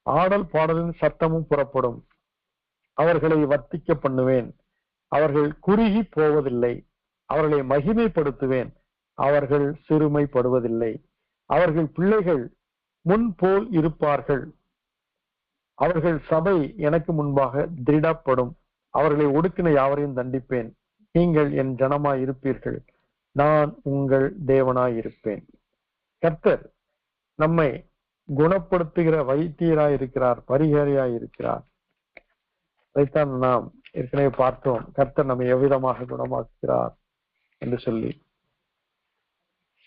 ஆடல் பாடலின் சத்தமும் புறப்படும். அவர்களை வர்த்திக்க பண்ணுவேன், அவர்கள் குறுகி போவதில்லை. அவர்களை மகிமைப்படுத்துவேன், அவர்கள் சிறுமைப்படுவதில்லை. அவர்கள் பிள்ளைகள் முன் போல் இருப்பார்கள். அவர்கள் சபை எனக்கு முன்பாக திடப்படும். அவர்களை ஒடுக்கின யாவரையும் தண்டிப்பேன். நீங்கள் என் ஜனமாய் இருப்பீர்கள், நான் உங்கள் தேவனாய் இருப்பேன். கர்த்தர் நம்மை குணப்படுத்துகிற வைத்தியராய் இருக்கிறார், பரிகாரியாய் இருக்கிறார். அதைத்தான் நாம் ஏற்கனவே பார்த்தோம். கர்த்தர் நம்மை எவ்விதமாக குணமாக்குகிறார் என்று சொல்லி,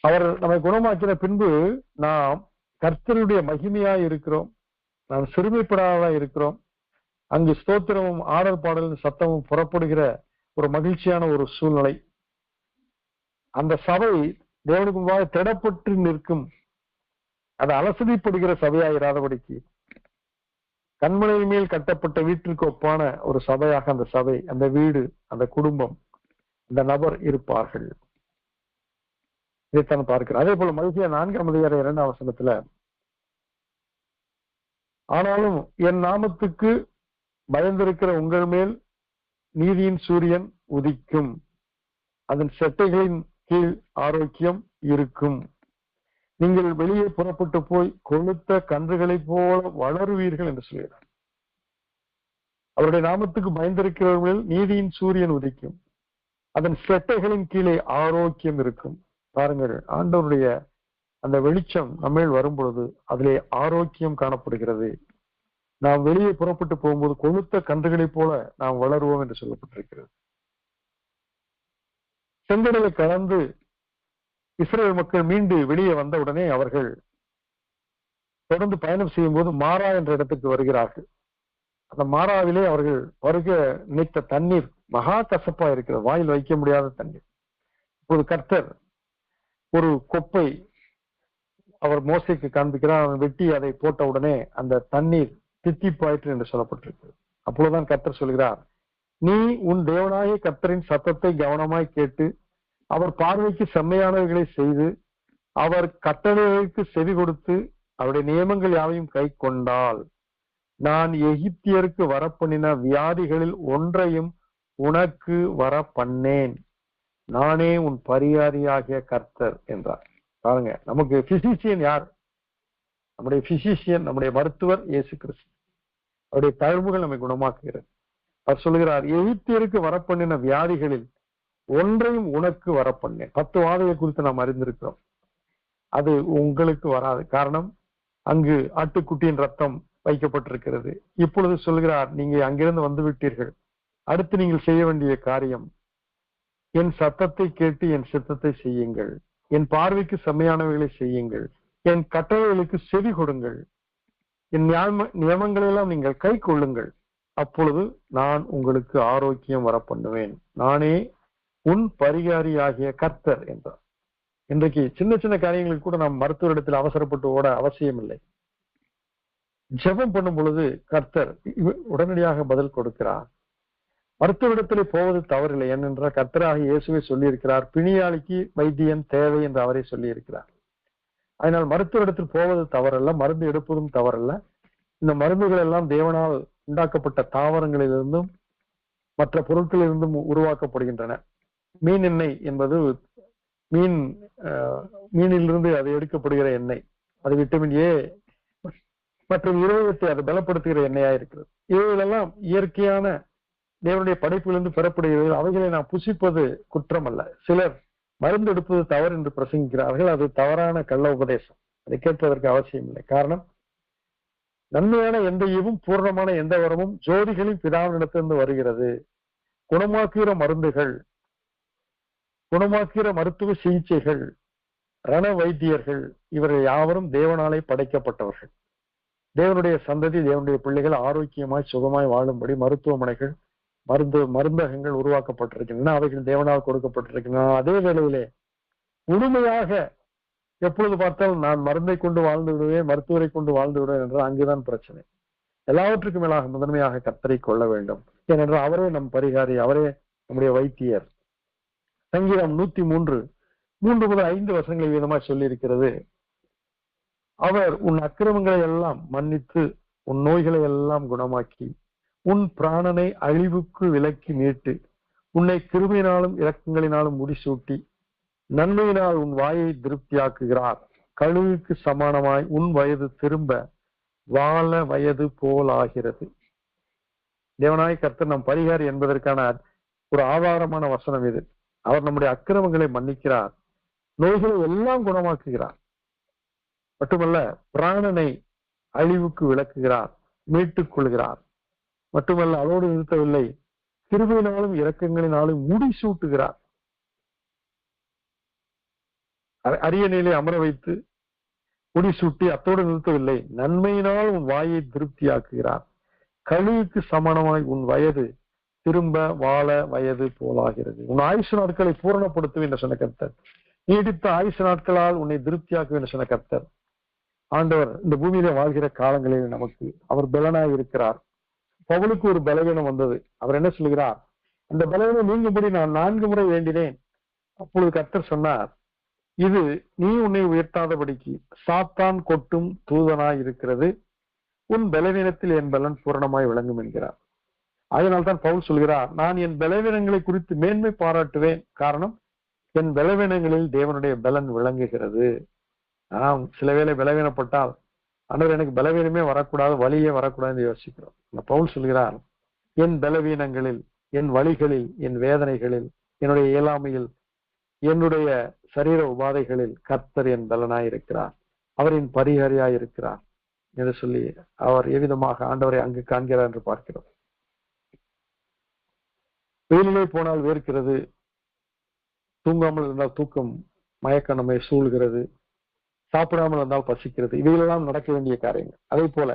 அவர் நம்மை குணமாக்கின பின்பு நாம் கர்த்தருடைய மகிமையாய் இருக்கிறோம், நாம் சிறுமைப்படாததா இருக்கிறோம். அங்கு ஸ்தோத்திரமும் ஆடல் பாடலின் சத்தமும் புறப்படுகிற ஒரு மகிழ்ச்சியான ஒரு சூழ்நிலை. அந்த சபை தேவனுக்கு முன்பாக திடப்பட்டு நிற்கும். அது அலசதிப்படுகிற சபையாயிராதபடிக்கு கண்மலை மேல் கட்டப்பட்ட வீட்டிற்கு ஒப்பான ஒரு சபையாக அந்த சபை, அந்த வீடு, அந்த குடும்பம், அந்த நபர் இருப்பார்கள். இதைத்தான் பார்க்கிறோம். அதே போல மல்கியா 4ஆம் அதிகாரம் 2ஆம் வசனத்துல, ஆனாலும் என் நாமத்துக்கு பயந்திருக்கிற உங்கள் மேல் நீதியின் சூரியன் உதிக்கும், அதன் செட்டைகளின் கீழ் ஆரோக்கியம் இருக்கும். நீங்கள் வெளியே புறப்பட்டு போய் கொழுத்த கன்றுகளை போல வளருவீர்கள் என்று சொல்கிறார். அவருடைய நாமத்துக்கு பயந்திருக்கிறவர்கள் நீதியின் சூரியன் உதிக்கும், அதன் செட்டைகளின் கீழே ஆரோக்கியம் இருக்கும். பாருங்கள், ஆண்டவருடைய அந்த வெளிச்சம் நம்மேல் வரும் பொழுது அதிலே ஆரோக்கியம் காணப்படுகிறது. நாம் வெளியே புறப்பட்டு போகும்போது கொழுத்த கன்றுகளை போல நாம் வளருவோம் என்று சொல்லப்பட்டிருக்கிறது. செங்கடலை கடந்து இஸ்ரேல் மக்கள் மீண்டு வெளியே வந்த உடனே அவர்கள் தொடர்ந்து பயணம் செய்யும் போது மாரா என்ற இடத்துக்கு வருகிறார்கள். அந்த மாராவிலே அவர்கள் வருக நினைத்த தண்ணீர் மகா கசப்பா இருக்கிறது, வாயில் வைக்க முடியாத தண்ணீர். இப்போது கர்த்தர் ஒரு கொப்பை அவர் மோசைக்கு காண்பிக்கிறார். அவன் வெட்டி அதை போட்ட உடனே அந்த தண்ணீர் தித்திப்பாயிற்று என்று சொல்லப்பட்டிருக்கு. அப்பொழுதுதான் கர்த்தர் சொல்கிறார், நீ உன் தேவனாகிய கர்த்தரின் சத்தத்தை கவனமாய் கேட்டு அவர் பார்வைக்கு செம்மையானவைகளை செய்து அவர் கட்டளைகளுக்கு செவி கொடுத்து அவருடைய நியமங்கள் யாவையும் கை கொண்டால் நான் எகிப்தியருக்கு வரப்பண்ணின வியாதிகளில் ஒன்றையும் உனக்கு வர பண்ணேன். நானே உன் பரிகாரியாகிய கர்த்தர் என்றார். பாருங்க, நமக்கு பிசிசியன் யார்? நம்முடைய பிசிசியன், நம்முடைய மருத்துவர் இயேசு கிறிஸ்து. அவருடைய தழும்புகள் நம்மை குணமாக்குகிறது. அவர் சொல்லுகிறார், எகிப்தியருக்கு வரப்பண்ணின வியாதிகளில் ஒன்றையும் உனக்கு வரப்பண்ணேன். 10 வாதையை குறித்து நாம் அறிந்திருக்கிறோம். அது உங்களுக்கு வராது. காரணம், அங்கு ஆட்டுக்குட்டியின் ரத்தம் வைக்கப்பட்டிருக்கிறது. இப்பொழுது சொல்கிறார், நீங்க அங்கிருந்து வந்து விட்டீர்கள். அடுத்து நீங்கள் செய்ய வேண்டிய காரியம், என் சத்தத்தை கேட்டு என் சித்தத்தை செய்யுங்கள், என் பார்வைக்கு செம்மையானவைகளை செய்யுங்கள், என் கட்டளைகளுக்கு செவி கொடுங்கள், என் நியமங்களெல்லாம் நீங்கள் கை கொள்ளுங்கள். அப்பொழுது நான் உங்களுக்கு ஆரோக்கியம் வர பண்ணுவேன். நானே உன் பரிகாரியாகிய கர்த்தர் என்றார். இன்றைக்கு சின்ன சின்ன காரியங்களுக்கு கூட நாம் மருத்துவரிடத்தில் அவசரப்பட்டு ஓட அவசியம் இல்லை. ஜெபம் பண்ணும் பொழுது கர்த்தர் உடனடியாக பதில் கொடுக்கிறார். மருத்துவரிடத்திலே போவது தவறில்லை. ஏனென்றால் கர்த்தராக இயேசுவை சொல்லி இருக்கிறார், பிணியாளிக்கு வைத்தியன் தேவை என்று அவரை சொல்லி இருக்கிறார். அதனால் மருத்துவரிடத்தில் போவது தவறல்ல, மருந்து எடுப்பதும் தவறல்ல. இந்த மருந்துகள் எல்லாம் தேவனால் உண்டாக்கப்பட்ட தாவரங்களிலிருந்தும் மற்ற பொருட்களிலிருந்தும் உருவாக்கப்படுகின்றன. மீன் எண்ணெய் என்பது மீனிலிருந்து அது எடுக்கப்படுகிற எண்ணெய். அது விட்டமின் ஏ மற்றும் இருதயத்தை அது பலப்படுத்துகிற எண்ணெயா இருக்கிறது. இவைகளெல்லாம் இயற்கையான தேவனுடைய படைப்பிலிருந்து பெறப்படுகிறது. அவைகளை நாம் புசிப்பது குற்றம் அல்ல. சிலர் மருந்து எடுப்பது தவறு என்று பிரசங்கிக்கிறார்கள். அது தவறான கள்ள உபதேசம். அதை கேட்பதற்கு அவசியம் இல்லை. காரணம், நன்மையான எந்த ஈவும் பூர்ணமான எந்த வரமும் ஜோதிகளின் பிதாவினிடத்திலிருந்து வருகிறது. குணமாக்குகிற மருந்துகள், குணமாக்குகிற மருத்துவ சிகிச்சைகள், ரண வைத்தியர்கள், இவர்கள் யாவரும் தேவனாலே படைக்கப்பட்டவர்கள். தேவனுடைய சந்ததி, தேவனுடைய பிள்ளைகள் ஆரோக்கியமாய் சுகமாய் வாழும்படி மருத்துவமனைகள், மருந்தகங்கள் உருவாக்கப்பட்டிருக்கின்றன. அவைகள் தேவனால் கொடுக்கப்பட்டிருக்கின்றன. அதே வேளையிலே முழுமையாக எப்பொழுது பார்த்தால் நான் மருந்தை கொண்டு வாழ்ந்து விடுவேன், மருத்துவரை கொண்டு வாழ்ந்து விடுவேன் என்றால் அங்குதான் பிரச்சனை. எல்லாவற்றுக்கும் மேலாக முதன்மையாக கர்த்தரை கொள்ள வேண்டும். ஏனென்றால் அவரே நம் பரிகாரி, அவரே நம்முடைய வைத்தியர். சங்கீதம் 103 3 முதல் 5 வசனங்களை விதமாய் சொல்லி இருக்கிறது. அவர் உன் அக்கிரமங்களை எல்லாம் மன்னித்து உன் நோய்களை எல்லாம் குணமாக்கி உன் பிராணனை அழிவுக்கு விலக்கி மீட்டு உன்னை கிருபையினாலும் இரக்கங்களினாலும் முடிசூட்டி நன்மையினால் உன் வாயை திருப்தியாக்குகிறார். கழுகுக்கு சமானமாய் உன் வயது திரும்ப வாழ வயது போல் ஆகிறது. தேவனாய் கர்த்தர் நம் பரிகாரி என்பதற்கான ஒரு ஆதாரமான வசனம் இது. அவர் நம்முடைய அக்கிரமங்களை மன்னிக்கிறார், நோய்களை எல்லாம் குணமாக்குகிறார். மட்டுமல்ல, பிராணனை அழிவுக்கு விலக்குகிறார், மீட்டுக் கொள்கிறார். மட்டுமல்ல, அதோடு நிறுத்தவில்லை, கிருபையினாலும் இரக்கங்களினாலும் முடிசூட்டுகிறார். அரியணையிலே அமர வைத்து முடிசூட்டி அத்தோடு நிறுத்தவில்லை, நன்மையினால் உன் வாயை திருப்தியாக்குகிறார். கழுகுக்கு சமானமாய் உன் வயது திரும்ப வாழ வயது போலாகிறது. உன் ஆயுசு நாட்களை பூரணப்படுத்தும் என்று சொன்ன கர்த்தர், நீடித்த ஆயுசு நாட்களால் உன்னை திருப்தியாக்கும் என்று சொன்ன கர்த்தர். ஆண்டவர் இந்த பூமியில வாழ்கிற காலங்களில் நமக்கு அவர் பலனாய் இருக்கிறார். பவுலுக்கு ஒரு பலவீனம் வந்தது. அவர் என்ன சொல்கிறார், அந்த பலவீனம் நீங்கும்படி நான் 4 முறை வேண்டினேன். அப்பொழுது கர்த்தர் சொன்னார், இது நீ உன்னை உயர்த்தாதபடிக்கு சாத்தான் கொட்டும் தூதனாய் இருக்கிறது. உன் பலவீனத்தில் என் பலன் பூரணமாய் விளங்கும் என்கிறார். அதனால்தான் பவுல் சொல்கிறார், நான் என் பலவீனங்களை குறித்து மேன்மை பாராட்டுவேன். காரணம், என் பலவீனங்களில் தேவனுடைய பலன் விளங்குகிறது. நாம் சில வேளை பலவீனப்பட்டால் ஆண்டவர் எனக்கு பலவீனமே வரக்கூடாது, வலியே வரக்கூடாதுன்னு யோசிக்கிறோம். பவுல் சொல்கிறார், என் பலவீனங்களில், என் வலிகளில், என் வேதனைகளில், என்னுடைய இயலாமையில், என்னுடைய சரீர உபாதைகளில் கர்த்தர் என் பலனாய் இருக்கிறார், அவரின் பரிகாரியாய் இருக்கிறார் என்று சொல்லி அவர் எவ்விதமாக ஆண்டவரை அங்கு காண்கிறார் என்று பார்க்கிறோம். வெயிலிலே போனால் வேர்க்கிறது, தூங்காமல் இருந்தால் தூக்கம் மயக்கம் நம்மை சூழ்கிறது, சாப்பிடாமல் இருந்தால் பசிக்கிறது. இவைகளெல்லாம் நடக்க வேண்டிய காரியங்கள். அதே போல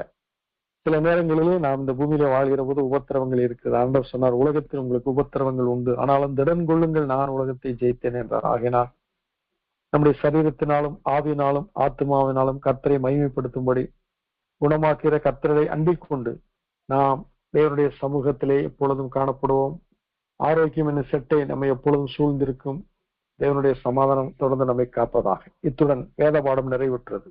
சில நேரங்களிலே நாம் இந்த பூமியில வாழ்கிற போது உபத்திரவங்கள் இருக்குது. ஆண்டவர் சொன்னார், உலகத்தில் உங்களுக்கு உபத்திரவங்கள் உண்டு, ஆனாலும் திடன் கொள்ளுங்கள், நான் உலகத்தை ஜெயித்தேன் என்றார். ஆகினால் நம்முடைய சரீரத்தினாலும் ஆவியினாலும் ஆத்மாவினாலும் கர்த்தரை மகிமைப்படுத்தும்படி குணமாக்கிற கர்த்தரை அண்டிக் கொண்டு நாம் தேவனுடைய சமூகத்திலே எப்பொழுதும் காணப்படுவோம். ஆரோக்கியம் என்னும் செட்டை நம்மை எப்பொழுதும் சூழ்ந்திருக்கும். தேவனுடைய சமாதானம் தொடர்ந்து நம்மை காப்பதாக. இத்துடன் வேத பாடம் நிறைவுற்றது.